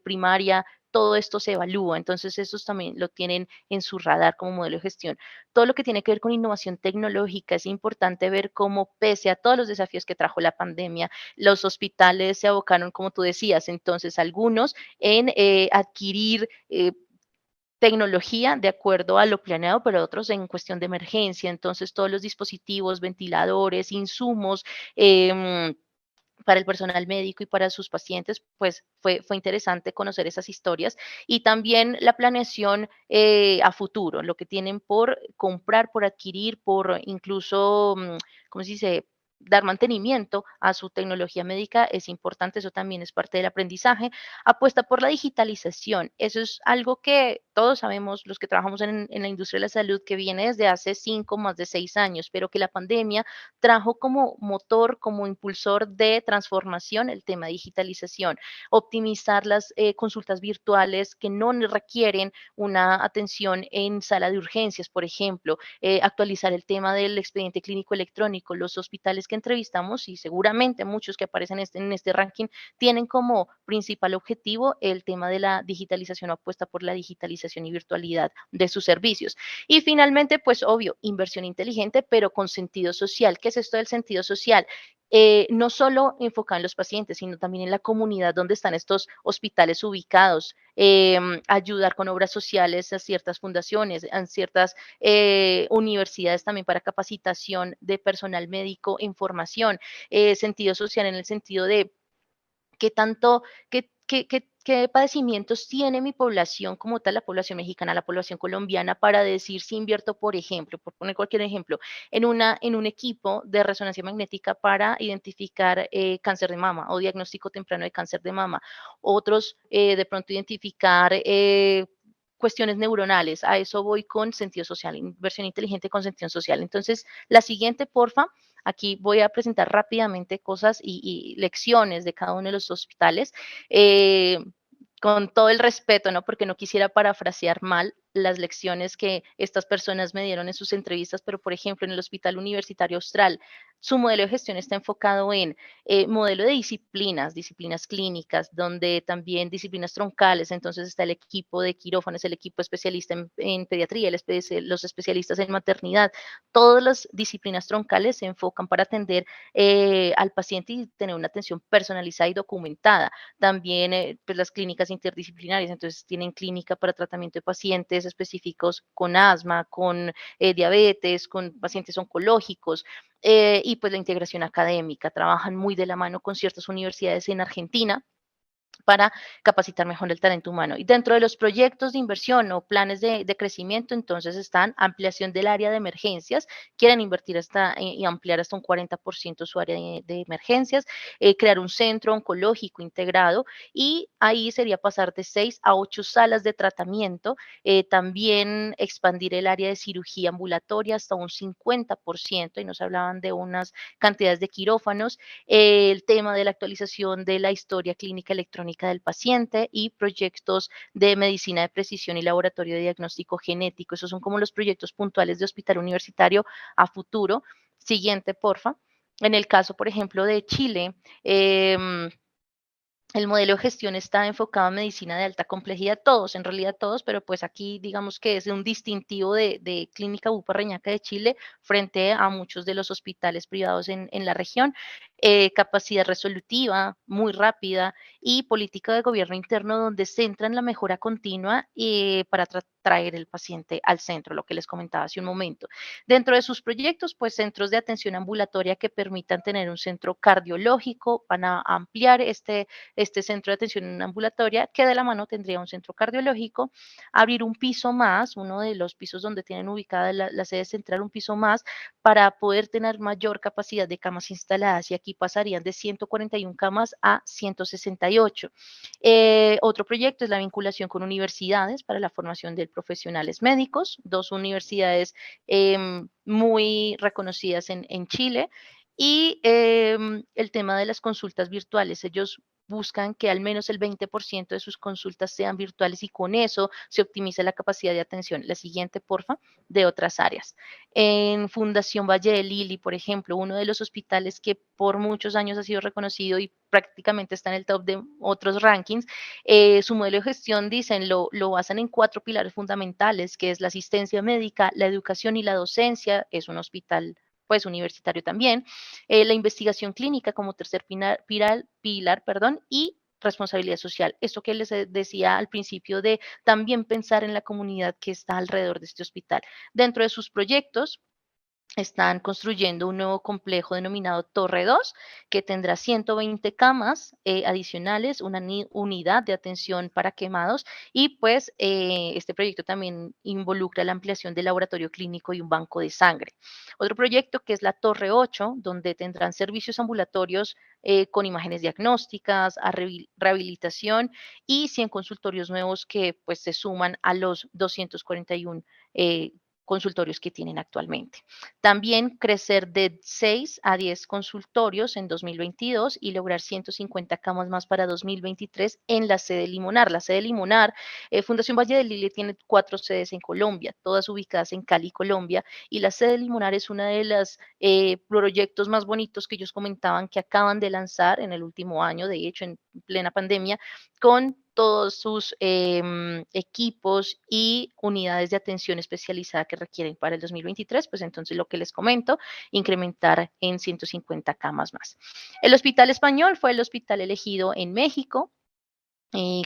primaria. Todo esto se evalúa, entonces esos también lo tienen en su radar como modelo de gestión. Todo lo que tiene que ver con innovación tecnológica, es importante ver cómo, pese a todos los desafíos que trajo la pandemia, los hospitales se abocaron, como tú decías, entonces algunos en adquirir tecnología de acuerdo a lo planeado, pero otros en cuestión de emergencia. Entonces, todos los dispositivos, ventiladores, insumos, para el personal médico y para sus pacientes, pues fue interesante conocer esas historias y también la planeación a futuro, lo que tienen por comprar, por adquirir, por incluso, ¿cómo se dice? Dar mantenimiento a su tecnología médica es importante, eso también es parte del aprendizaje. Apuesta por la digitalización, eso es algo que todos sabemos, los que trabajamos en la industria de la salud, que viene desde hace 5, más de 6 años, pero que la pandemia trajo como motor, como impulsor de transformación el tema de digitalización, optimizar las consultas virtuales que no requieren una atención en sala de urgencias, por ejemplo, actualizar el tema del expediente clínico electrónico. Los hospitales que entrevistamos y seguramente muchos que aparecen en este ranking tienen como principal objetivo el tema de la digitalización o apuesta por la digitalización y virtualidad de sus servicios. Y finalmente, pues obvio, inversión inteligente, pero con sentido social. ¿Qué es esto del sentido social? No solo enfocado en los pacientes, sino también en la comunidad donde están estos hospitales ubicados, ayudar con obras sociales a ciertas fundaciones, a ciertas universidades también para capacitación de personal médico en formación, sentido social en el sentido de qué tanto, qué padecimientos tiene mi población como tal, la población mexicana, la población colombiana, para decir si invierto, por ejemplo, por poner cualquier ejemplo, en un equipo de resonancia magnética para identificar cáncer de mama o diagnóstico temprano de cáncer de mama. Otros, de pronto, identificar cuestiones neuronales. A eso voy con sentido social, inversión inteligente con sentido social. Entonces, la siguiente, porfa. Aquí voy a presentar rápidamente cosas y lecciones de cada uno de los hospitales, con todo el respeto, ¿no? Porque no quisiera parafrasear mal las lecciones que estas personas me dieron en sus entrevistas, pero por ejemplo, en el Hospital Universitario Austral, su modelo de gestión está enfocado en modelo de disciplinas clínicas, donde también disciplinas troncales, entonces está el equipo de quirófanos, el equipo especialista en pediatría, los especialistas en maternidad, todas las disciplinas troncales se enfocan para atender al paciente y tener una atención personalizada y documentada. También pues las clínicas interdisciplinarias, entonces tienen clínica para tratamiento de pacientes específicos con asma, con diabetes, con pacientes oncológicos. y pues la integración académica. Trabajan muy de la mano con ciertas universidades en Argentina para capacitar mejor el talento humano. Y dentro de los proyectos de inversión o planes de crecimiento, entonces están ampliación del área de emergencias, quieren invertir hasta y ampliar hasta un 40% su área de emergencias, crear un centro oncológico integrado y ahí sería pasar de 6 a 8 salas de tratamiento, también expandir el área de cirugía ambulatoria hasta un 50% y nos hablaban de unas cantidades de quirófanos, el tema de la actualización de la historia clínica electrónica del paciente y proyectos de medicina de precisión y laboratorio de diagnóstico genético. Esos son como los proyectos puntuales de hospital universitario a futuro. Siguiente, porfa. En el caso, por ejemplo, de Chile, el modelo de gestión está enfocado en medicina de alta complejidad, todos, en realidad todos, pero pues aquí digamos que es un distintivo de Clínica Bupa Reñaca de Chile frente a muchos de los hospitales privados en la región. Capacidad resolutiva muy rápida y política de gobierno interno donde centran la mejora continua para traer el paciente al centro, lo que les comentaba hace un momento. Dentro de sus proyectos, pues centros de atención ambulatoria que permitan tener un centro cardiológico, van a ampliar este centro de atención ambulatoria, que de la mano tendría un centro cardiológico, abrir un piso más, uno de los pisos donde tienen ubicada la sede central, un piso más, para poder tener mayor capacidad de camas instaladas, y aquí pasarían de 141 camas a 168. Otro proyecto es la vinculación con universidades para la formación de profesionales médicos, dos universidades muy reconocidas en Chile, y el tema de las consultas virtuales. Ellos buscan que al menos el 20% de sus consultas sean virtuales y con eso se optimiza la capacidad de atención. La siguiente, porfa, de otras áreas. En Fundación Valle de Lili, por ejemplo, uno de los hospitales que por muchos años ha sido reconocido y prácticamente está en el top de otros rankings, su modelo de gestión, dicen, lo basan en 4 pilares fundamentales, que es la asistencia médica, la educación y la docencia. Es un hospital pues universitario también, la investigación clínica como tercer pilar, perdón, y responsabilidad social. Esto que les decía al principio de también pensar en la comunidad que está alrededor de este hospital. Dentro de sus proyectos, están construyendo un nuevo complejo denominado Torre 2, que tendrá 120 camas adicionales, una unidad de atención para quemados y pues este proyecto también involucra la ampliación del laboratorio clínico y un banco de sangre. Otro proyecto que es la Torre 8, donde tendrán servicios ambulatorios con imágenes diagnósticas, a rehabilitación y 100 consultorios nuevos que pues se suman a los 241 consultorios que tienen actualmente. También crecer de 6 a 10 consultorios en 2022 y lograr 150 camas más para 2023 en la sede Limonar. La sede Limonar, Fundación Valle del Lili tiene 4 sedes en Colombia, todas ubicadas en Cali, Colombia, y la sede Limonar es una de los proyectos más bonitos que ellos comentaban que acaban de lanzar en el último año, de hecho en plena pandemia, con todos sus equipos y unidades de atención especializada que requieren para el 2023, pues entonces lo que les comento, incrementar en 150 camas más. El Hospital Español fue el hospital elegido en México.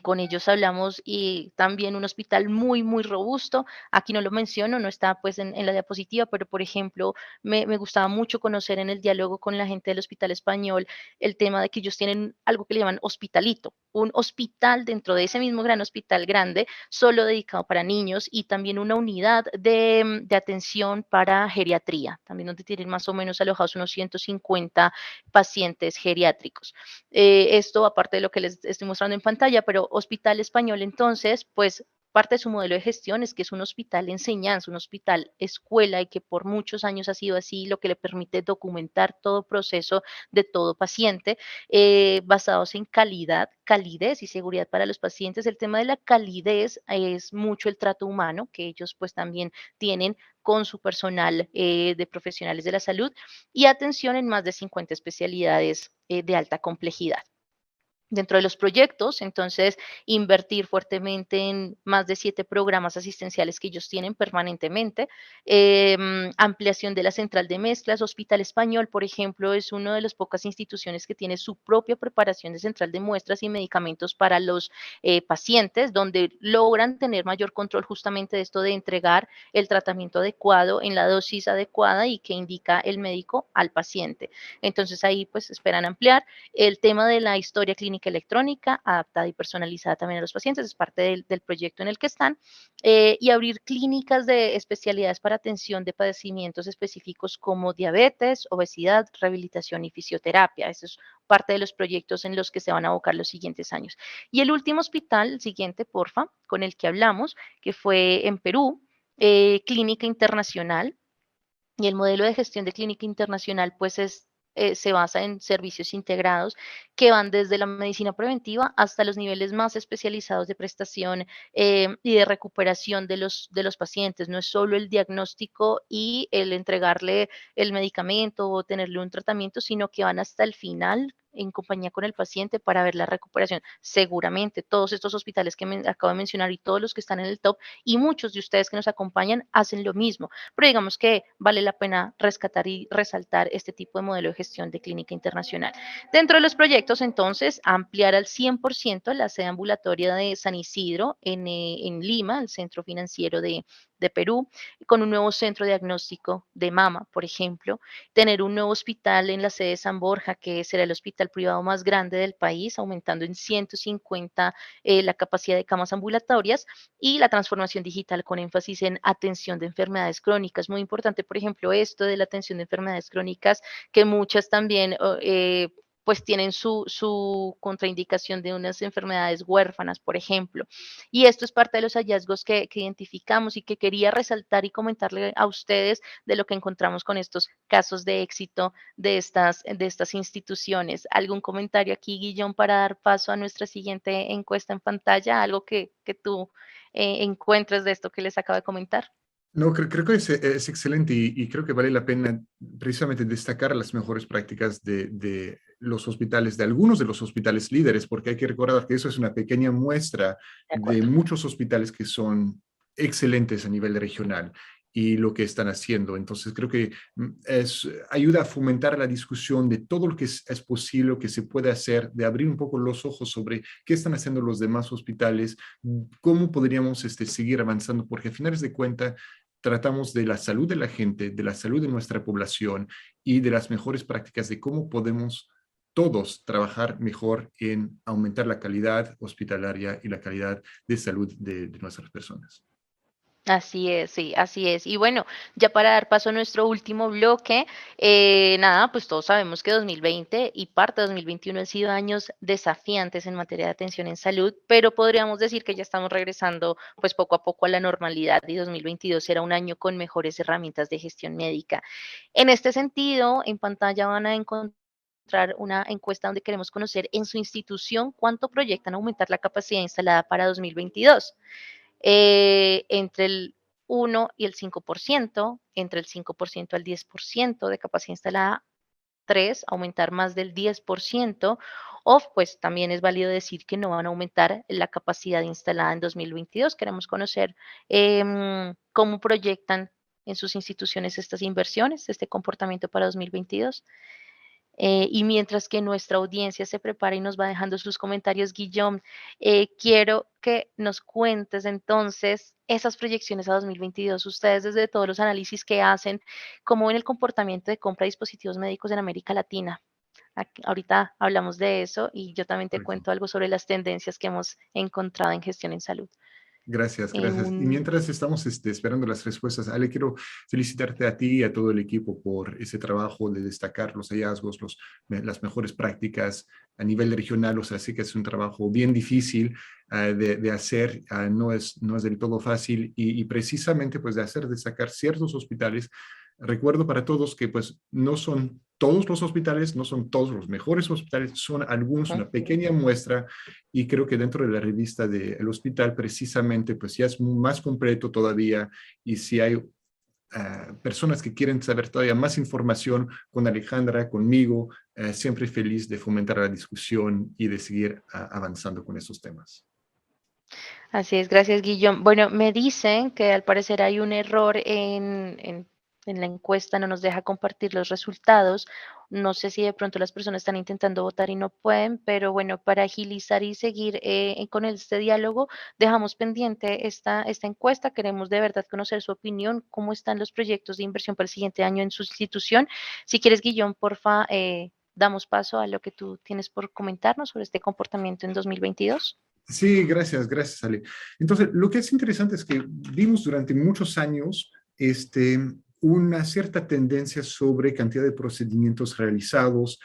Con ellos hablamos y también un hospital muy, muy robusto. Aquí no lo menciono, no está pues en la diapositiva, pero por ejemplo, me gustaba mucho conocer en el diálogo con la gente del Hospital Español el tema de que ellos tienen algo que le llaman hospitalito, un hospital dentro de ese mismo gran hospital grande, solo dedicado para niños y también una unidad de atención para geriatría, también donde tienen más o menos alojados unos 150 pacientes geriátricos. Esto aparte de lo que les estoy mostrando en pantalla, pero Hospital Español entonces, pues parte de su modelo de gestión es que es un hospital enseñanza, un hospital escuela y que por muchos años ha sido así, lo que le permite documentar todo proceso de todo paciente, basados en calidad, calidez y seguridad para los pacientes. El tema de la calidez es mucho el trato humano que ellos pues también tienen con su personal de profesionales de la salud y atención en más de 50 especialidades de alta complejidad. Dentro de los proyectos, entonces, invertir fuertemente en más de 7 programas asistenciales que ellos tienen permanentemente. Ampliación de la central de mezclas. Hospital Español, por ejemplo, es una de las pocas instituciones que tiene su propia preparación de central de muestras y medicamentos para los pacientes, donde logran tener mayor control justamente de esto de entregar el tratamiento adecuado en la dosis adecuada y que indica el médico al paciente. Entonces, ahí pues esperan ampliar. El tema de la historia clínica electrónica, adaptada y personalizada también a los pacientes, es parte del proyecto en el que están, y abrir clínicas de especialidades para atención de padecimientos específicos como diabetes, obesidad, rehabilitación y fisioterapia. Eso es parte de los proyectos en los que se van a abocar los siguientes años. Y el último hospital, el siguiente, porfa, con el que hablamos, que fue en Perú, Clínica Internacional, y el modelo de gestión de clínica internacional, pues se basa en servicios integrados que van desde la medicina preventiva hasta los niveles más especializados de prestación y de recuperación de los pacientes. No es solo el diagnóstico y el entregarle el medicamento o tenerle un tratamiento, sino que van hasta el final en compañía con el paciente para ver la recuperación. Seguramente todos estos hospitales que me acabo de mencionar y todos los que están en el top y muchos de ustedes que nos acompañan hacen lo mismo, pero digamos que vale la pena rescatar y resaltar este tipo de modelo de gestión de clínica internacional. Dentro de los proyectos, entonces, ampliar al 100% la sede ambulatoria de San Isidro en Lima, el centro financiero de Perú, con un nuevo centro diagnóstico de mama, por ejemplo, tener un nuevo hospital en la sede de San Borja, que será el hospital privado más grande del país, aumentando en 150 la capacidad de camas ambulatorias, y la transformación digital con énfasis en atención de enfermedades crónicas. Muy importante, por ejemplo, esto de la atención de enfermedades crónicas, que muchas también pues tienen su contraindicación de unas enfermedades huérfanas, por ejemplo. Y esto es parte de los hallazgos que identificamos y que quería resaltar y comentarle a ustedes de lo que encontramos con estos casos de éxito de estas instituciones. ¿Algún comentario aquí, Guillón, para dar paso a nuestra siguiente encuesta en pantalla? Algo que tú encuentres de esto que les acabo de comentar. No, creo que es excelente y creo que vale la pena precisamente destacar las mejores prácticas de los hospitales, de algunos de los hospitales líderes, porque hay que recordar que eso es una pequeña muestra De de acuerdo. muchos hospitales que son excelentes a nivel regional y lo que están haciendo. Entonces creo que ayuda a fomentar la discusión de todo lo que es posible, que se puede hacer, de abrir un poco los ojos sobre qué están haciendo los demás hospitales, cómo podríamos seguir avanzando, porque a finales de cuentas tratamos de la salud de la gente, de la salud de nuestra población y de las mejores prácticas de cómo podemos todos trabajar mejor en aumentar la calidad hospitalaria y la calidad de salud de nuestras personas. Así es, sí, así es. Y bueno, ya para dar paso a nuestro último bloque, nada, pues todos sabemos que 2020 y parte de 2021 han sido años desafiantes en materia de atención en salud, pero podríamos decir que ya estamos regresando pues poco a poco a la normalidad y 2022 será un año con mejores herramientas de gestión médica. En este sentido, en pantalla van a encontrar una encuesta donde queremos conocer en su institución cuánto proyectan aumentar la capacidad instalada para 2022 entre el 1 y el 5%, entre el 5% al 10% de capacidad instalada. 3, aumentar más del 10%, o pues también es válido decir que no van a aumentar la capacidad instalada en 2022. Queremos conocer cómo proyectan en sus instituciones estas inversiones, este comportamiento para 2022. Y mientras que nuestra audiencia se prepara y nos va dejando sus comentarios, Guillaume, quiero que nos cuentes entonces esas proyecciones a 2022. Ustedes desde todos los análisis que hacen, cómo ven el comportamiento de compra de dispositivos médicos en América Latina. Ahorita hablamos de eso y yo también te Correcto. cuento algo sobre las tendencias que hemos encontrado en gestión en salud. Gracias, gracias. Y Un, mientras estamos esperando las respuestas, Ale, quiero felicitarte a ti y a todo el equipo por ese trabajo de destacar los hallazgos, las mejores prácticas a nivel regional. O sea, sí que es un trabajo bien difícil de hacer, no es del todo fácil y precisamente pues de hacer destacar ciertos hospitales. Recuerdo para todos que pues no son todos los hospitales, no son todos los mejores hospitales, son algunos, una pequeña muestra y creo que dentro de la revista del hospital precisamente pues ya es más completo todavía y si hay personas que quieren saber todavía más información con Alejandra, conmigo, siempre feliz de fomentar la discusión y de seguir avanzando con esos temas. Así es, gracias, Guillón. Bueno, me dicen que al parecer hay un error en la encuesta, no nos deja compartir los resultados. No sé si de pronto las personas están intentando votar y no pueden, pero bueno, para agilizar y seguir con este diálogo, dejamos pendiente esta encuesta. Queremos de verdad conocer su opinión, cómo están los proyectos de inversión para el siguiente año en su institución. Si quieres, Guillón, porfa, damos paso a lo que tú tienes por comentarnos sobre este comportamiento en 2022. Sí, gracias, Ale. Entonces, lo que es interesante es que vimos durante muchos años una cierta tendencia sobre cantidad de procedimientos realizados,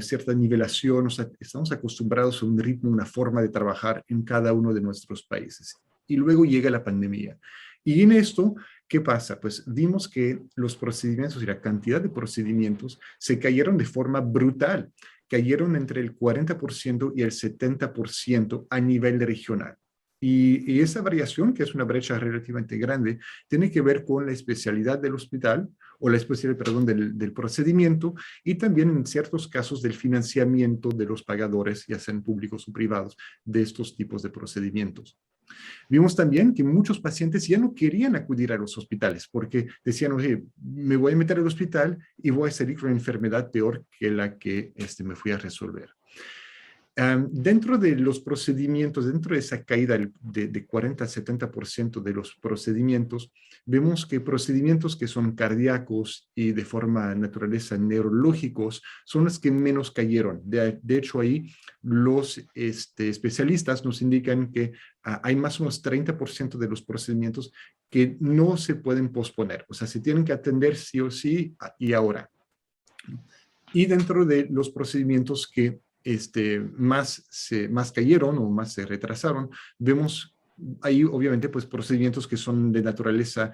cierta nivelación, o sea, estamos acostumbrados a un ritmo, una forma de trabajar en cada uno de nuestros países. Y luego llega la pandemia. Y en esto, ¿qué pasa? Pues vimos que los procedimientos y la cantidad de procedimientos se cayeron de forma brutal, cayeron entre el 40% y el 70% a nivel regional. Y esa variación, que es una brecha relativamente grande, tiene que ver con la especialidad del hospital o la especialidad, perdón, del procedimiento y también en ciertos casos del financiamiento de los pagadores, ya sean públicos o privados, de estos tipos de procedimientos. Vimos también que muchos pacientes ya no querían acudir a los hospitales porque decían, oye, me voy a meter al hospital y voy a salir con una enfermedad peor que la que me fui a resolver. Dentro de los procedimientos, dentro de esa caída de 40 a 70% de los procedimientos, vemos que procedimientos que son cardíacos y de forma naturaleza neurológicos son los que menos cayeron. De hecho, ahí los especialistas nos indican que hay más o menos 30% de los procedimientos que no se pueden posponer, o sea, se tienen que atender sí o sí y ahora. Y dentro de los procedimientos que más cayeron o más se retrasaron, vemos ahí obviamente pues procedimientos que son de naturaleza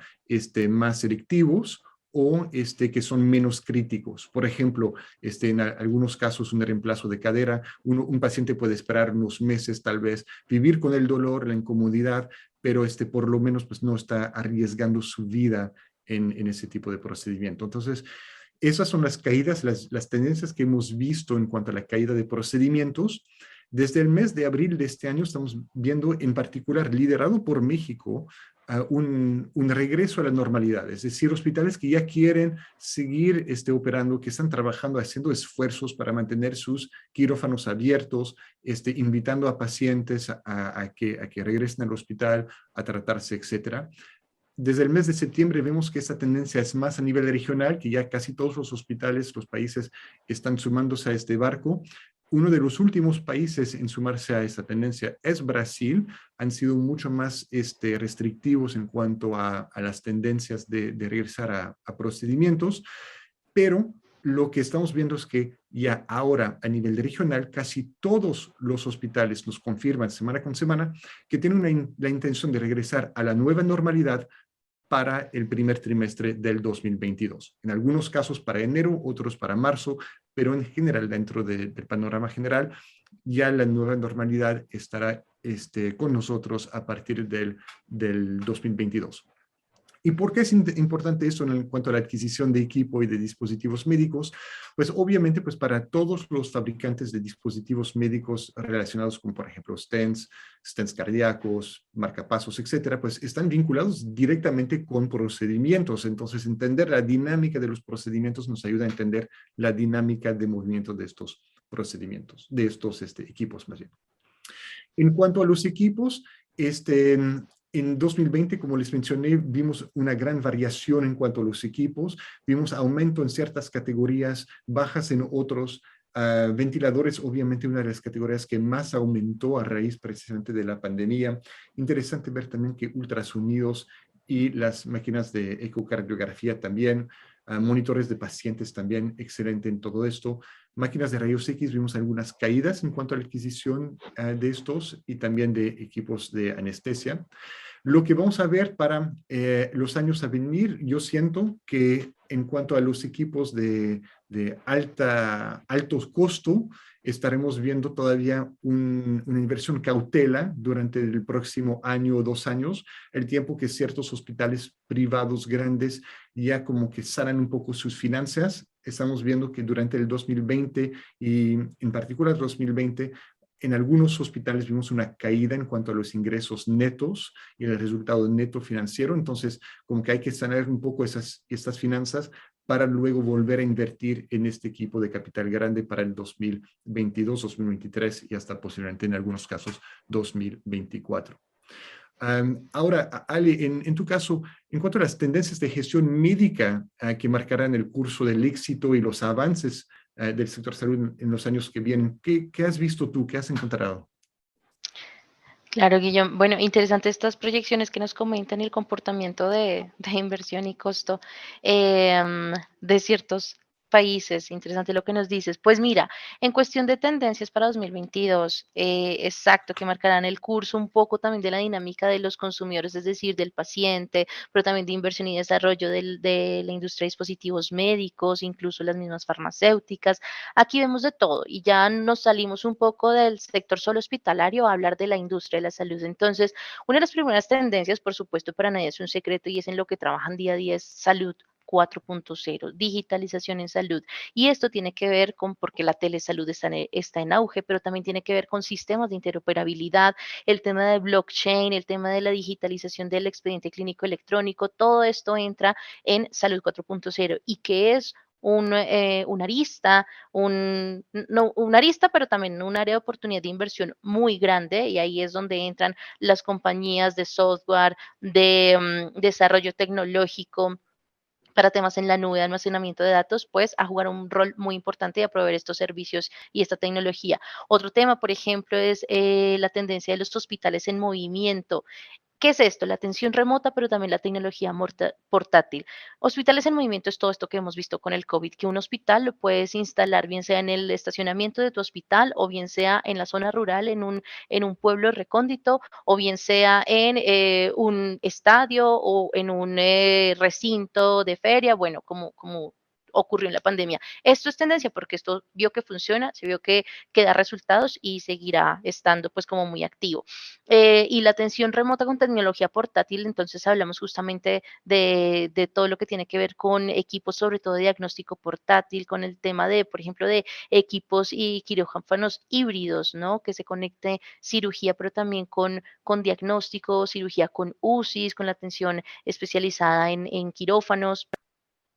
más selectivos o que son menos críticos. Por ejemplo, en algunos casos un reemplazo de cadera, un paciente puede esperar unos meses tal vez, vivir con el dolor, la incomodidad, pero por lo menos pues no está arriesgando su vida en ese tipo de procedimiento. Entonces, esas son las caídas, las tendencias que hemos visto en cuanto a la caída de procedimientos. Desde el mes de abril de este año estamos viendo en particular, liderado por México, un regreso a la normalidad, es decir, hospitales que ya quieren seguir operando, que están trabajando, haciendo esfuerzos para mantener sus quirófanos abiertos, invitando a pacientes a que regresen al hospital, a tratarse, etcétera. Desde el mes de septiembre vemos que esta tendencia es más a nivel regional, que ya casi todos los hospitales, los países están sumándose a este barco. Uno de los últimos países en sumarse a esta tendencia es Brasil. Han sido mucho más restrictivos en cuanto a las tendencias de regresar a procedimientos, pero lo que estamos viendo es que ya ahora a nivel regional casi todos los hospitales nos confirman semana con semana que tienen la intención de regresar a la nueva normalidad para el primer trimestre del 2022. En algunos casos para enero, otros para marzo, pero en general, dentro del panorama general, ya la nueva normalidad estará con nosotros a partir del 2022. ¿Y por qué es importante eso en cuanto a la adquisición de equipo y de dispositivos médicos? Pues obviamente pues para todos los fabricantes de dispositivos médicos relacionados con, por ejemplo, stents cardíacos, marcapasos, etcétera, pues están vinculados directamente con procedimientos. Entonces, entender la dinámica de los procedimientos nos ayuda a entender la dinámica de movimiento de estos procedimientos, de estos equipos más bien. En cuanto a los equipos, en 2020, como les mencioné, vimos una gran variación en cuanto a los equipos, vimos aumento en ciertas categorías, bajas en otros. Ventiladores, obviamente, una de las categorías que más aumentó a raíz precisamente de la pandemia. Interesante ver también que ultrasonidos y las máquinas de ecocardiografía también, monitores de pacientes también, excelente en todo esto. Máquinas de rayos X, vimos algunas caídas en cuanto a la adquisición de estos y también de equipos de anestesia. Lo que vamos a ver para los años a venir, yo siento que en cuanto a los equipos de alto costo, estaremos viendo todavía una inversión cautela durante el próximo año o 2 años, el tiempo que ciertos hospitales privados grandes ya como que sanan un poco sus finanzas. Estamos viendo que durante el 2020 y en particular 2020, en algunos hospitales vimos una caída en cuanto a los ingresos netos y el resultado neto financiero. Entonces, como que hay que sanar un poco estas finanzas para luego volver a invertir en este equipo de capital grande para el 2022, 2023 y hasta posiblemente en algunos casos 2024. Ahora, Ali, en tu caso, en cuanto a las tendencias de gestión médica que marcarán el curso del éxito y los avances del sector salud en los años que vienen, ¿qué has visto tú? ¿Qué has encontrado? Claro, Guillón. Bueno, interesante estas proyecciones que nos comentan y el comportamiento de inversión y costo de ciertos países. Interesante lo que nos dices. Pues mira, en cuestión de tendencias para 2022, exacto, que marcarán el curso un poco también de la dinámica de los consumidores, es decir, del paciente, pero también de inversión y desarrollo de la industria de dispositivos médicos, incluso las mismas farmacéuticas. Aquí vemos de todo y ya nos salimos un poco del sector solo hospitalario a hablar de la industria de la salud. Entonces, una de las primeras tendencias, por supuesto, para nadie es un secreto y es en lo que trabajan día a día, es salud 4.0, digitalización en salud. Y esto tiene que ver con, porque la telesalud está en auge, pero también tiene que ver con sistemas de interoperabilidad, el tema de blockchain, el tema de la digitalización del expediente clínico electrónico, todo esto entra en salud 4.0 y que es una arista, no, una arista, pero también un área de oportunidad de inversión muy grande y ahí es donde entran las compañías de software, de desarrollo tecnológico para temas en la nube de almacenamiento de datos, pues a jugar un rol muy importante y a proveer estos servicios y esta tecnología. Otro tema, por ejemplo, es la tendencia de los hospitales en movimiento. ¿Qué es esto? La atención remota, pero también la tecnología portátil. Hospitales en movimiento es todo esto que hemos visto con el COVID, que un hospital lo puedes instalar bien sea en el estacionamiento de tu hospital o bien sea en la zona rural, en un pueblo recóndito o bien sea en un estadio o en un recinto de feria, bueno, como ocurrió en la pandemia. Esto es tendencia porque esto vio que funciona, se vio que da resultados y seguirá estando pues como muy activo. Y la atención remota con tecnología portátil, entonces hablamos justamente de todo lo que tiene que ver con equipos, sobre todo de diagnóstico portátil, con el tema de, por ejemplo, de equipos y quirófanos híbridos, ¿no? Que se conecte cirugía, pero también con diagnóstico, cirugía con UCIs, con la atención especializada en quirófanos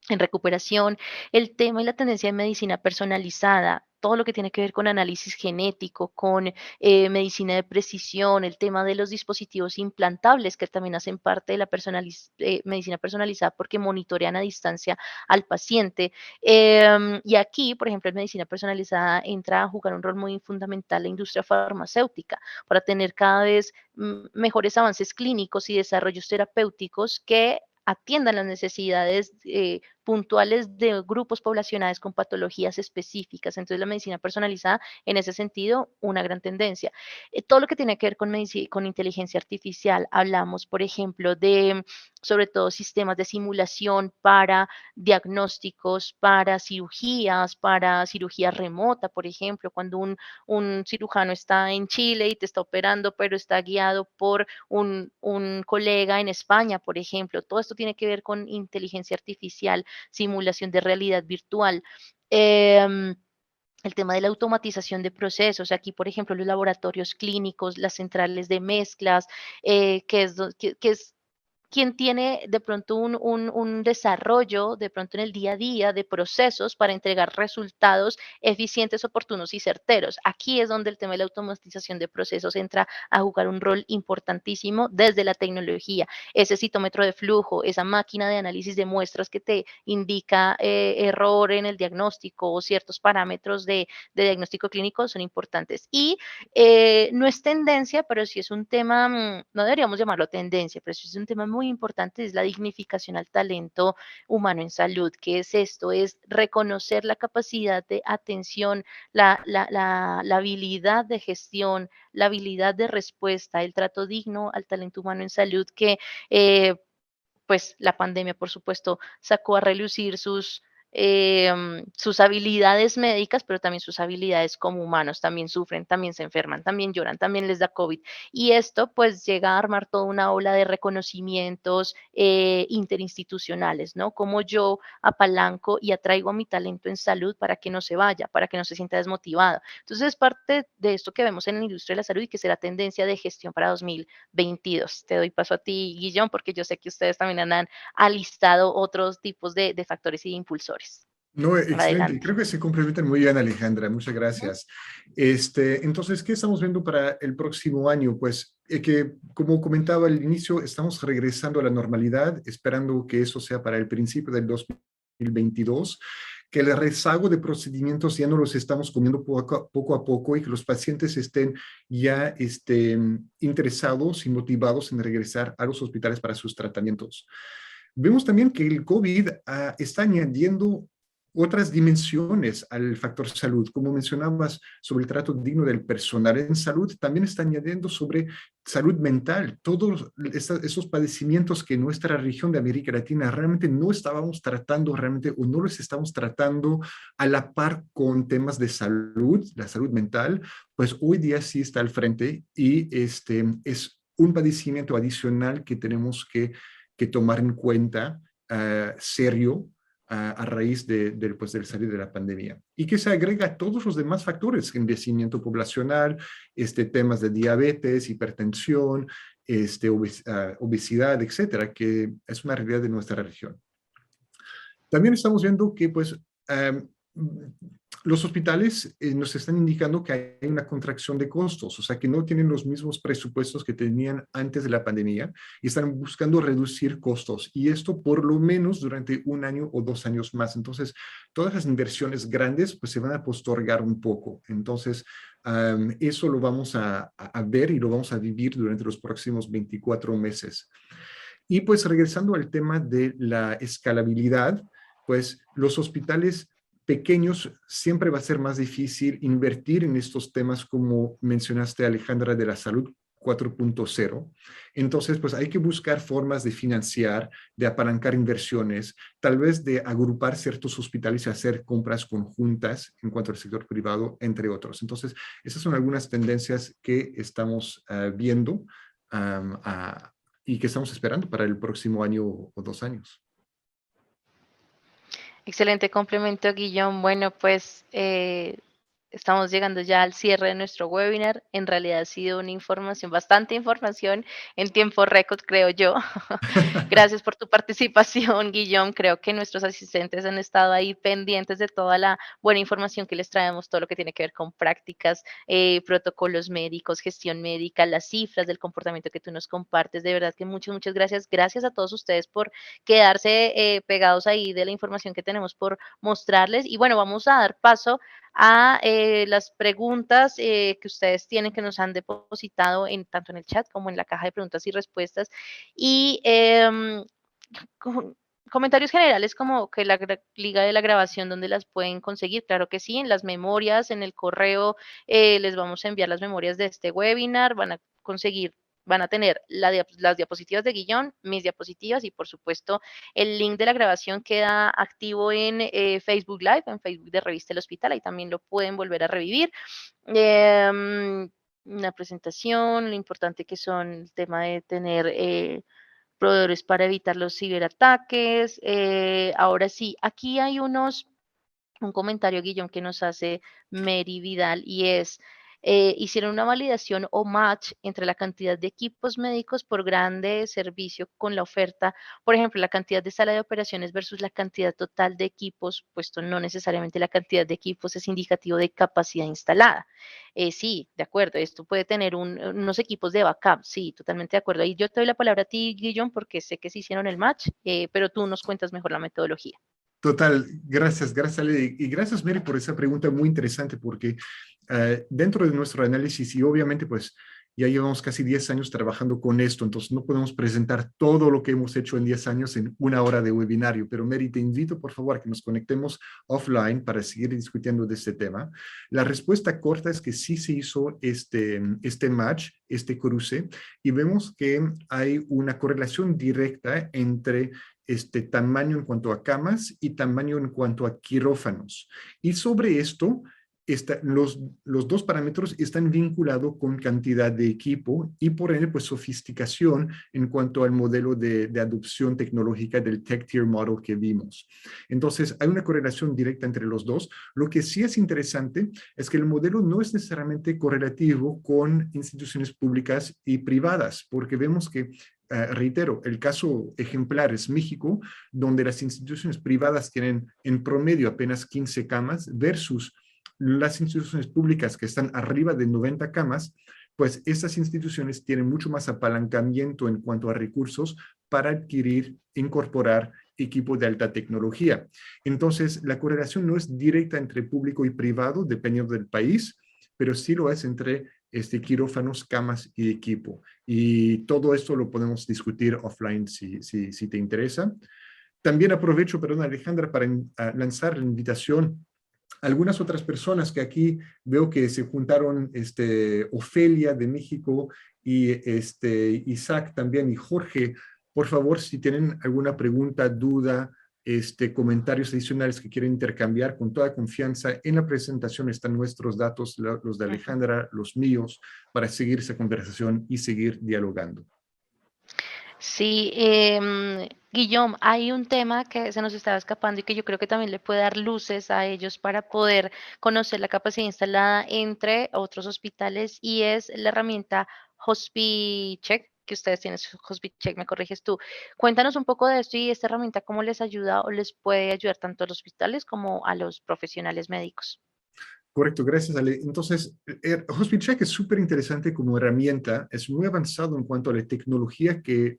en recuperación, el tema y la tendencia de medicina personalizada, todo lo que tiene que ver con análisis genético, con medicina de precisión, el tema de los dispositivos implantables que también hacen parte de la medicina personalizada porque monitorean a distancia al paciente. Y aquí, por ejemplo, en medicina personalizada entra a jugar un rol muy fundamental la industria farmacéutica para tener cada vez mejores avances clínicos y desarrollos terapéuticos que atiendan las necesidades puntuales de grupos poblacionales con patologías específicas. Entonces, la medicina personalizada, en ese sentido, una gran tendencia. Todo lo que tiene que ver con inteligencia artificial, hablamos, por ejemplo, de sobre todo sistemas de simulación para diagnósticos, para cirugía remota, por ejemplo, cuando un cirujano está en Chile y te está operando, pero está guiado por un colega en España, por ejemplo. Todo esto tiene que ver con inteligencia artificial, simulación de realidad virtual. El tema de la automatización de procesos, aquí por ejemplo los laboratorios clínicos, las centrales de mezclas, que es quien tiene de pronto un desarrollo, de pronto en el día a día, de procesos para entregar resultados eficientes, oportunos y certeros. Aquí es donde el tema de la automatización de procesos entra a jugar un rol importantísimo desde la tecnología. Ese citómetro de flujo, esa máquina de análisis de muestras que te indica error en el diagnóstico o ciertos parámetros de diagnóstico clínico son importantes. Y no es tendencia, pero sí es un tema, no deberíamos llamarlo tendencia, pero sí es un tema muy importante, es la dignificación al talento humano en salud. ¿Qué es esto? Es reconocer la capacidad de atención, la habilidad de gestión, la habilidad de respuesta, el trato digno al talento humano en salud que pues la pandemia, por supuesto, sacó a relucir sus habilidades médicas, pero también sus habilidades como humanos, también sufren, también se enferman, también lloran, también les da COVID. Y esto pues llega a armar toda una ola de reconocimientos interinstitucionales, ¿no? Como yo apalanco y atraigo a mi talento en salud para que no se vaya, para que no se sienta desmotivado. Entonces es parte de esto que vemos en la industria de la salud y que será tendencia de gestión para 2022. Te doy paso a ti, Guillón, porque yo sé que ustedes también han alistado otros tipos de factores y de impulsores. No, excelente. Adelante. Creo que se complementan muy bien, Alejandra. Muchas gracias. Entonces, ¿qué estamos viendo para el próximo año? Pues que, como comentaba al inicio, estamos regresando a la normalidad, esperando que eso sea para el principio del 2022, que el rezago de procedimientos ya no los estamos comiendo poco a poco y que los pacientes estén ya interesados y motivados en regresar a los hospitales para sus tratamientos. Vemos también que el COVID está añadiendo otras dimensiones al factor salud. Como mencionabas sobre el trato digno del personal en salud, también está añadiendo sobre salud mental, todos esos padecimientos que en nuestra región de América Latina realmente no estábamos tratando realmente o no los estamos tratando a la par con temas de salud, la salud mental, pues hoy día sí está al frente y es un padecimiento adicional que tenemos que tomar en cuenta serio a raíz pues, del salir de la pandemia. Y que se agrega a todos los demás factores, envejecimiento poblacional, temas de diabetes, hipertensión, obesidad, etcétera, que es una realidad de nuestra región. También estamos viendo que pues, los hospitales nos están indicando que hay una contracción de costos, o sea, que no tienen los mismos presupuestos que tenían antes de la pandemia y están buscando reducir costos. Y esto por lo menos durante 1 año o 2 años más. Entonces, todas las inversiones grandes pues se van a postergar un poco. Entonces, eso lo vamos a ver y lo vamos a vivir durante los próximos 24 meses. Y pues regresando al tema de la escalabilidad, pues los hospitales pequeños siempre va a ser más difícil invertir en estos temas como mencionaste, Alejandra, de la salud 4.0. Entonces, pues hay que buscar formas de financiar, de apalancar inversiones, tal vez de agrupar ciertos hospitales y hacer compras conjuntas en cuanto al sector privado, entre otros. Entonces, esas son algunas tendencias que estamos viendo y que estamos esperando para el próximo año o 2 años. Excelente complemento, Guillón. Bueno, pues estamos llegando ya al cierre de nuestro webinar. En realidad ha sido una información, bastante información en tiempo récord, creo yo. Gracias por tu participación, Guillón. Creo que nuestros asistentes han estado ahí pendientes de toda la buena información que les traemos, todo lo que tiene que ver con prácticas, protocolos médicos, gestión médica, las cifras del comportamiento que tú nos compartes. De verdad que muchas, muchas gracias. Gracias a todos ustedes por quedarse pegados ahí de la información que tenemos por mostrarles. Y bueno, vamos a dar paso a las preguntas que ustedes tienen, que nos han depositado tanto en el chat como en la caja de preguntas y respuestas. Y comentarios generales como que la liga de la grabación, ¿donde las pueden conseguir? Claro que sí, en las memorias, en el correo, les vamos a enviar las memorias de este webinar, van a conseguir, van a tener las diapositivas de Guillón, mis diapositivas y por supuesto el link de la grabación queda activo en Facebook Live, en Facebook de Revista El Hospital, ahí también lo pueden volver a revivir. Una presentación, lo importante que son el tema de tener proveedores para evitar los ciberataques. Ahora sí, aquí hay un comentario, Guillón, que nos hace Mary Vidal y es, hicieron una validación o match entre la cantidad de equipos médicos por grande servicio con la oferta, por ejemplo, la cantidad de sala de operaciones versus la cantidad total de equipos, puesto no necesariamente la cantidad de equipos es indicativo de capacidad instalada. Sí, de acuerdo, esto puede tener unos equipos de backup, sí, totalmente de acuerdo. Y yo te doy la palabra a ti, Guillón, porque sé que se hicieron el match, pero tú nos cuentas mejor la metodología. Total, gracias, Ale. Y gracias, Mary, por esa pregunta muy interesante, porque dentro de nuestro análisis, y obviamente, pues, Ya llevamos casi 10 años trabajando con esto, entonces no podemos presentar todo lo que hemos hecho en 10 años en una hora de webinario, pero Mary, te invito por favor a que nos conectemos offline para seguir discutiendo de este tema. La respuesta corta es que sí se hizo este match, este cruce, y vemos que hay una correlación directa entre este tamaño en cuanto a camas y tamaño en cuanto a quirófanos. Y sobre esto, los dos parámetros están vinculados con cantidad de equipo y por ende, pues sofisticación en cuanto al modelo de adopción tecnológica del Tech Tier Model que vimos. Entonces, hay una correlación directa entre los dos. Lo que sí es interesante es que el modelo no es necesariamente correlativo con instituciones públicas y privadas, porque vemos que reitero, el caso ejemplar es México, donde las instituciones privadas tienen en promedio apenas 15 camas versus las instituciones públicas que están arriba de 90 camas, pues estas instituciones tienen mucho más apalancamiento en cuanto a recursos para adquirir, incorporar equipo de alta tecnología. Entonces, la correlación no es directa entre público y privado, dependiendo del país, pero sí lo es entre quirófanos, camas y equipo. Y todo esto lo podemos discutir offline si te interesa. También aprovecho, perdón, Alejandra, para lanzar la invitación a algunas otras personas que aquí veo que se juntaron, Ofelia de México y Isaac también y Jorge. Por favor, si tienen alguna pregunta, duda, comentarios adicionales que quieren intercambiar con toda confianza, en la presentación están nuestros datos, los de Alejandra, los míos, para seguir esa conversación y seguir dialogando. Sí, Guillaume, hay un tema que se nos estaba escapando y que yo creo que también le puede dar luces a ellos para poder conocer la capacidad instalada entre otros hospitales y es la herramienta HospiCheck, que ustedes tienen HospiCheck, me corriges tú. Cuéntanos un poco de esto y esta herramienta cómo les ayuda o les puede ayudar tanto a los hospitales como a los profesionales médicos. Correcto, gracias, Ale. Entonces, HospiCheck es súper interesante como herramienta, es muy avanzado en cuanto a la tecnología que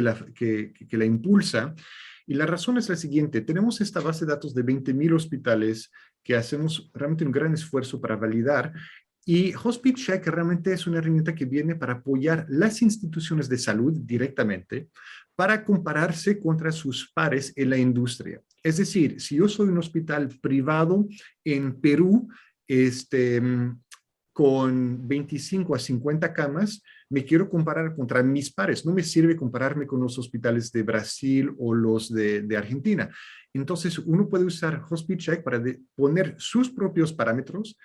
la impulsa. Y la razón es la siguiente, tenemos esta base de datos de 20,000 hospitales que hacemos realmente un gran esfuerzo para validar. Y HospiCheck realmente es una herramienta que viene para apoyar las instituciones de salud directamente para compararse contra sus pares en la industria. Es decir, si yo soy un hospital privado en Perú, este, con 25 a 50 camas, me quiero comparar contra mis pares. No me sirve compararme con los hospitales de Brasil o los de Argentina. Entonces, uno puede usar HospiCheck para poner sus propios parámetros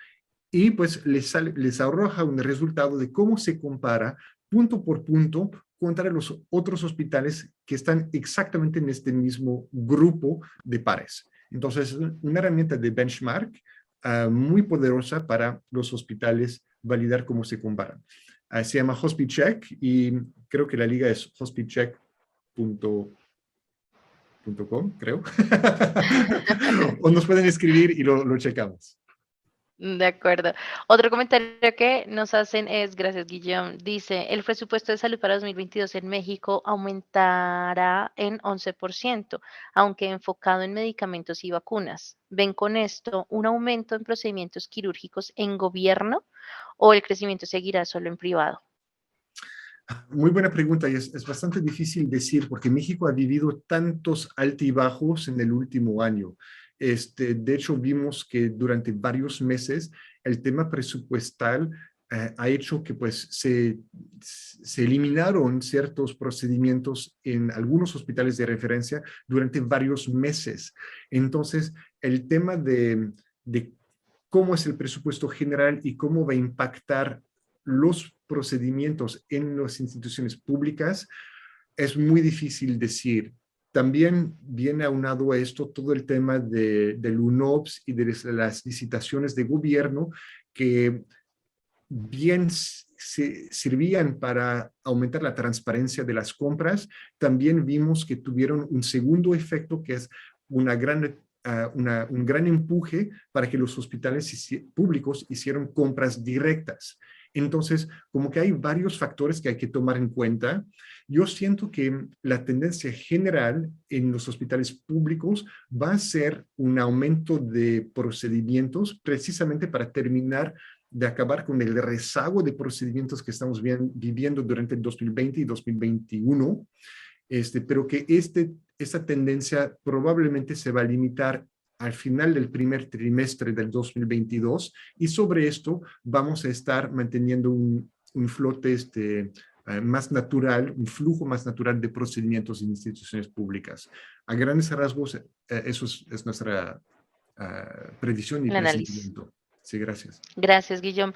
y pues les arroja un resultado de cómo se compara punto por punto contra los otros hospitales que están exactamente en este mismo grupo de pares. Entonces, una herramienta de benchmark muy poderosa para los hospitales validar cómo se comparan. Se llama HospiCheck y creo que la liga es hospicheck.com, creo. O nos pueden escribir y lo checamos. De acuerdo. Otro comentario que nos hacen es, gracias Guillaume, dice, el presupuesto de salud para 2022 en México aumentará en 11%, aunque enfocado en medicamentos y vacunas. ¿Ven con esto un aumento en procedimientos quirúrgicos en gobierno o el crecimiento seguirá solo en privado? Muy buena pregunta y es bastante difícil decir porque México ha vivido tantos altibajos en el último año. De hecho, vimos que durante varios meses el tema presupuestal ha hecho que pues se eliminaron ciertos procedimientos en algunos hospitales de referencia durante varios meses. Entonces, el tema de cómo es el presupuesto general y cómo va a impactar los procedimientos en las instituciones públicas, es muy difícil decir. También viene aunado a esto todo el tema del UNOPS y de las licitaciones de gobierno que bien servían para aumentar la transparencia de las compras, también vimos que tuvieron un segundo efecto que es un gran empuje para que los hospitales públicos hicieran compras directas. Entonces, como que hay varios factores que hay que tomar en cuenta. Yo siento que la tendencia general en los hospitales públicos va a ser un aumento de procedimientos precisamente para terminar de acabar con el rezago de procedimientos que estamos viviendo durante el 2020 y 2021, pero que esta tendencia probablemente se va a limitar al final del primer trimestre del 2022 y sobre esto vamos a estar manteniendo un flote más natural, un flujo más natural de procedimientos en instituciones públicas. A grandes rasgos, eso es nuestra previsión y El análisis. presentimiento. Sí, gracias. Gracias, Guillaume.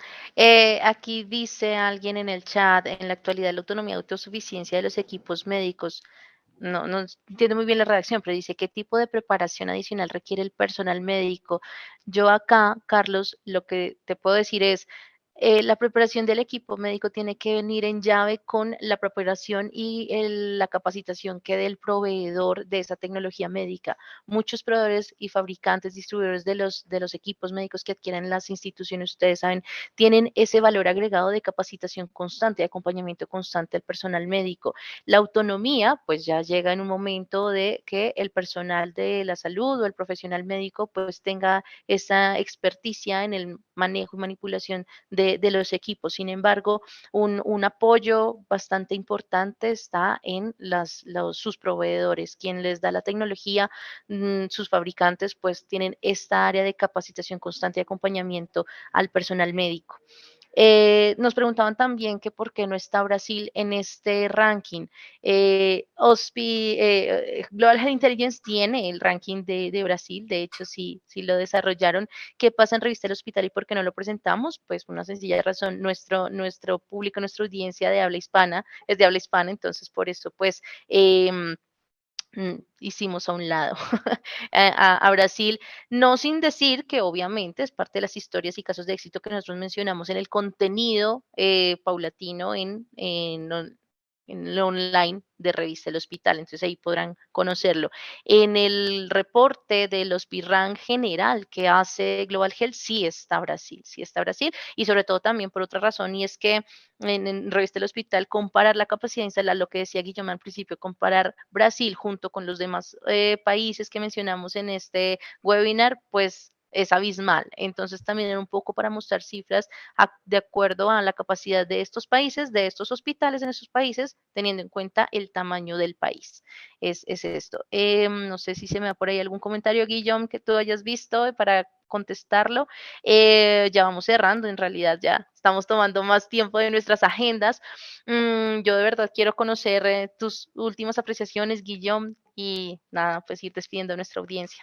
Aquí dice alguien en el chat, en la actualidad la autonomía y autosuficiencia de los equipos médicos. No entiendo muy bien la redacción, pero dice, ¿qué tipo de preparación adicional requiere el personal médico? Yo acá, Carlos, lo que te puedo decir es, la preparación del equipo médico tiene que venir en llave con la preparación y la capacitación que dé el proveedor de esa tecnología médica. Muchos proveedores y fabricantes, distribuidores de los equipos médicos que adquieren las instituciones, ustedes saben, tienen ese valor agregado de capacitación constante, de acompañamiento constante al personal médico. La autonomía, pues ya llega en un momento de que el personal de la salud o el profesional médico, pues tenga esa experticia en el manejo y manipulación de los equipos. Sin embargo, un apoyo bastante importante está en sus proveedores, quien les da la tecnología, sus fabricantes, pues tienen esta área de capacitación constante y acompañamiento al personal médico. Nos preguntaban también que por qué no está Brasil en este ranking. Global Health Intelligence tiene el ranking de Brasil, de hecho sí lo desarrollaron. ¿Qué pasa en Revista del Hospital y por qué no lo presentamos? Pues una sencilla razón, nuestro público, nuestra audiencia de habla hispana es de habla hispana, entonces por eso pues hicimos a un lado a Brasil, no sin decir que obviamente es parte de las historias y casos de éxito que nosotros mencionamos en el contenido paulatino en lo online de Revista El Hospital, entonces ahí podrán conocerlo. En el reporte del Hospital general que hace Global Health, sí está Brasil, y sobre todo también por otra razón, y es que en Revista El Hospital, comparar la capacidad de instalar, lo que decía Guillermo al principio, comparar Brasil junto con los demás países que mencionamos en este webinar, pues es abismal. Entonces también era un poco para mostrar cifras de acuerdo a la capacidad de estos países, de estos hospitales en estos países, teniendo en cuenta el tamaño del país. Es esto. No sé si se me da por ahí algún comentario, Guillaume, que tú hayas visto para contestarlo. Ya vamos cerrando, en realidad ya estamos tomando más tiempo de nuestras agendas. Yo de verdad quiero conocer tus últimas apreciaciones, Guillaume, y nada, pues ir despidiendo a nuestra audiencia.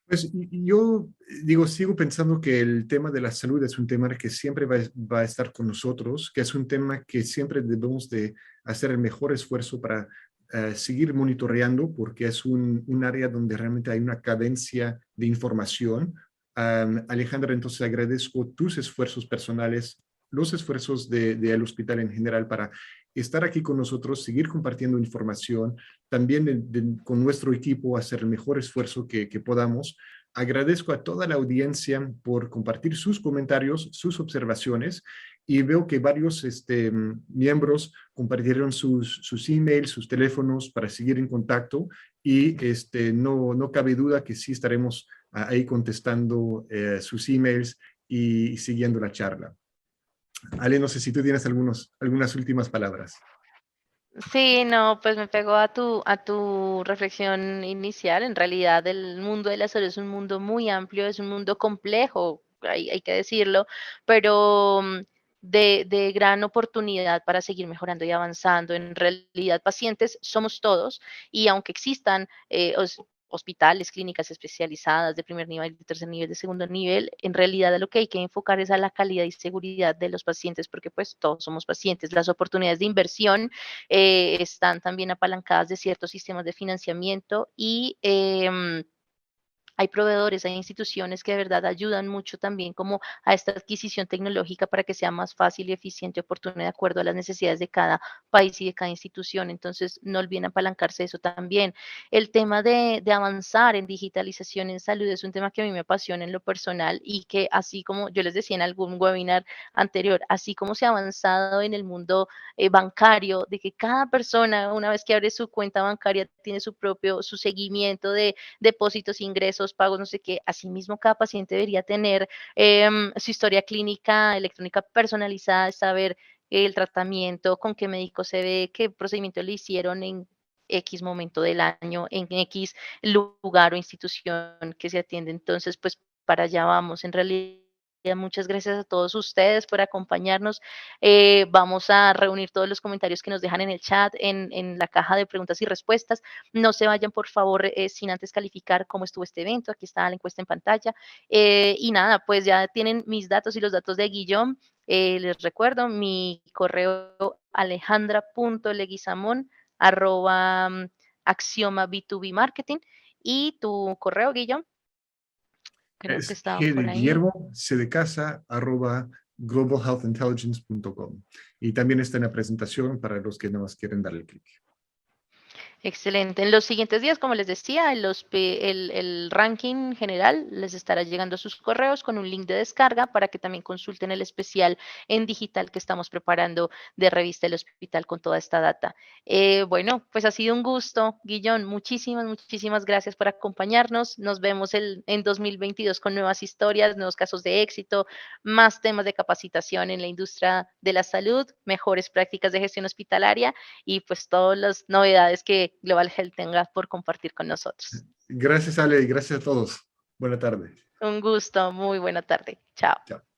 Pues yo digo, sigo pensando que el tema de la salud es un tema que siempre va a estar con nosotros, que es un tema que siempre debemos de hacer el mejor esfuerzo para seguir monitoreando, porque es un área donde realmente hay una cadencia de información. Alejandra, entonces agradezco tus esfuerzos personales, los esfuerzos del hospital en general para estar aquí con nosotros, seguir compartiendo información, también con nuestro equipo hacer el mejor esfuerzo que podamos. Agradezco a toda la audiencia por compartir sus comentarios, sus observaciones, y veo que varios miembros compartieron sus emails, sus teléfonos para seguir en contacto, y no cabe duda que sí estaremos ahí contestando sus emails y siguiendo la charla. Ale, no sé si tú tienes algunas últimas palabras. Sí, no, pues me pegó a tu reflexión inicial. En realidad, el mundo de la salud es un mundo muy amplio, es un mundo complejo, hay que decirlo, pero de gran oportunidad para seguir mejorando y avanzando. En realidad, pacientes somos todos, y aunque existan hospitales, clínicas especializadas de primer nivel, de tercer nivel, de segundo nivel, en realidad lo que hay que enfocar es a la calidad y seguridad de los pacientes, porque pues todos somos pacientes. Las oportunidades de inversión están también apalancadas de ciertos sistemas de financiamiento y hay proveedores, hay instituciones que de verdad ayudan mucho también como a esta adquisición tecnológica para que sea más fácil y eficiente y oportuna de acuerdo a las necesidades de cada país y de cada institución. Entonces, no olviden apalancarse de eso también. El tema de avanzar en digitalización en salud es un tema que a mí me apasiona en lo personal, y que así como yo les decía en algún webinar anterior, así como se ha avanzado en el mundo bancario, de que cada persona una vez que abre su cuenta bancaria tiene su seguimiento de depósitos, ingresos, medicamentos, pagos, no sé qué. Asimismo, cada paciente debería tener su historia clínica electrónica personalizada, saber el tratamiento, con qué médico se ve, qué procedimiento le hicieron en X momento del año, en X lugar o institución que se atiende. Entonces, pues para allá vamos. En realidad, muchas gracias a todos ustedes por acompañarnos. Vamos a reunir todos los comentarios que nos dejan en el chat, en la caja de preguntas y respuestas. No se vayan, por favor, sin antes calificar cómo estuvo este evento. Aquí está la encuesta en pantalla. Y nada, pues ya tienen mis datos y los datos de Guillón. Les recuerdo mi correo alejandra.leguizamón@axioma B2B Marketing. Y tu correo, Guillón, creo que Es estaba G de por ahí. Guillermo, C de casa, arroba globalhealthintelligence.com. Y también está en la presentación para los que no más quieren darle clic. Excelente. En los siguientes días, como les decía, el ranking general les estará llegando a sus correos con un link de descarga para que también consulten el especial en digital que estamos preparando de Revista del Hospital con toda esta data. Bueno, pues ha sido un gusto, Guillón. Muchísimas, muchísimas gracias por acompañarnos. Nos vemos en 2022 con nuevas historias, nuevos casos de éxito, más temas de capacitación en la industria de la salud, mejores prácticas de gestión hospitalaria y pues todas las novedades que Global Health tenga por compartir con nosotros. Gracias, Ale, y gracias a todos. Buena tarde. Un gusto, muy buena tarde. Chao. Chao.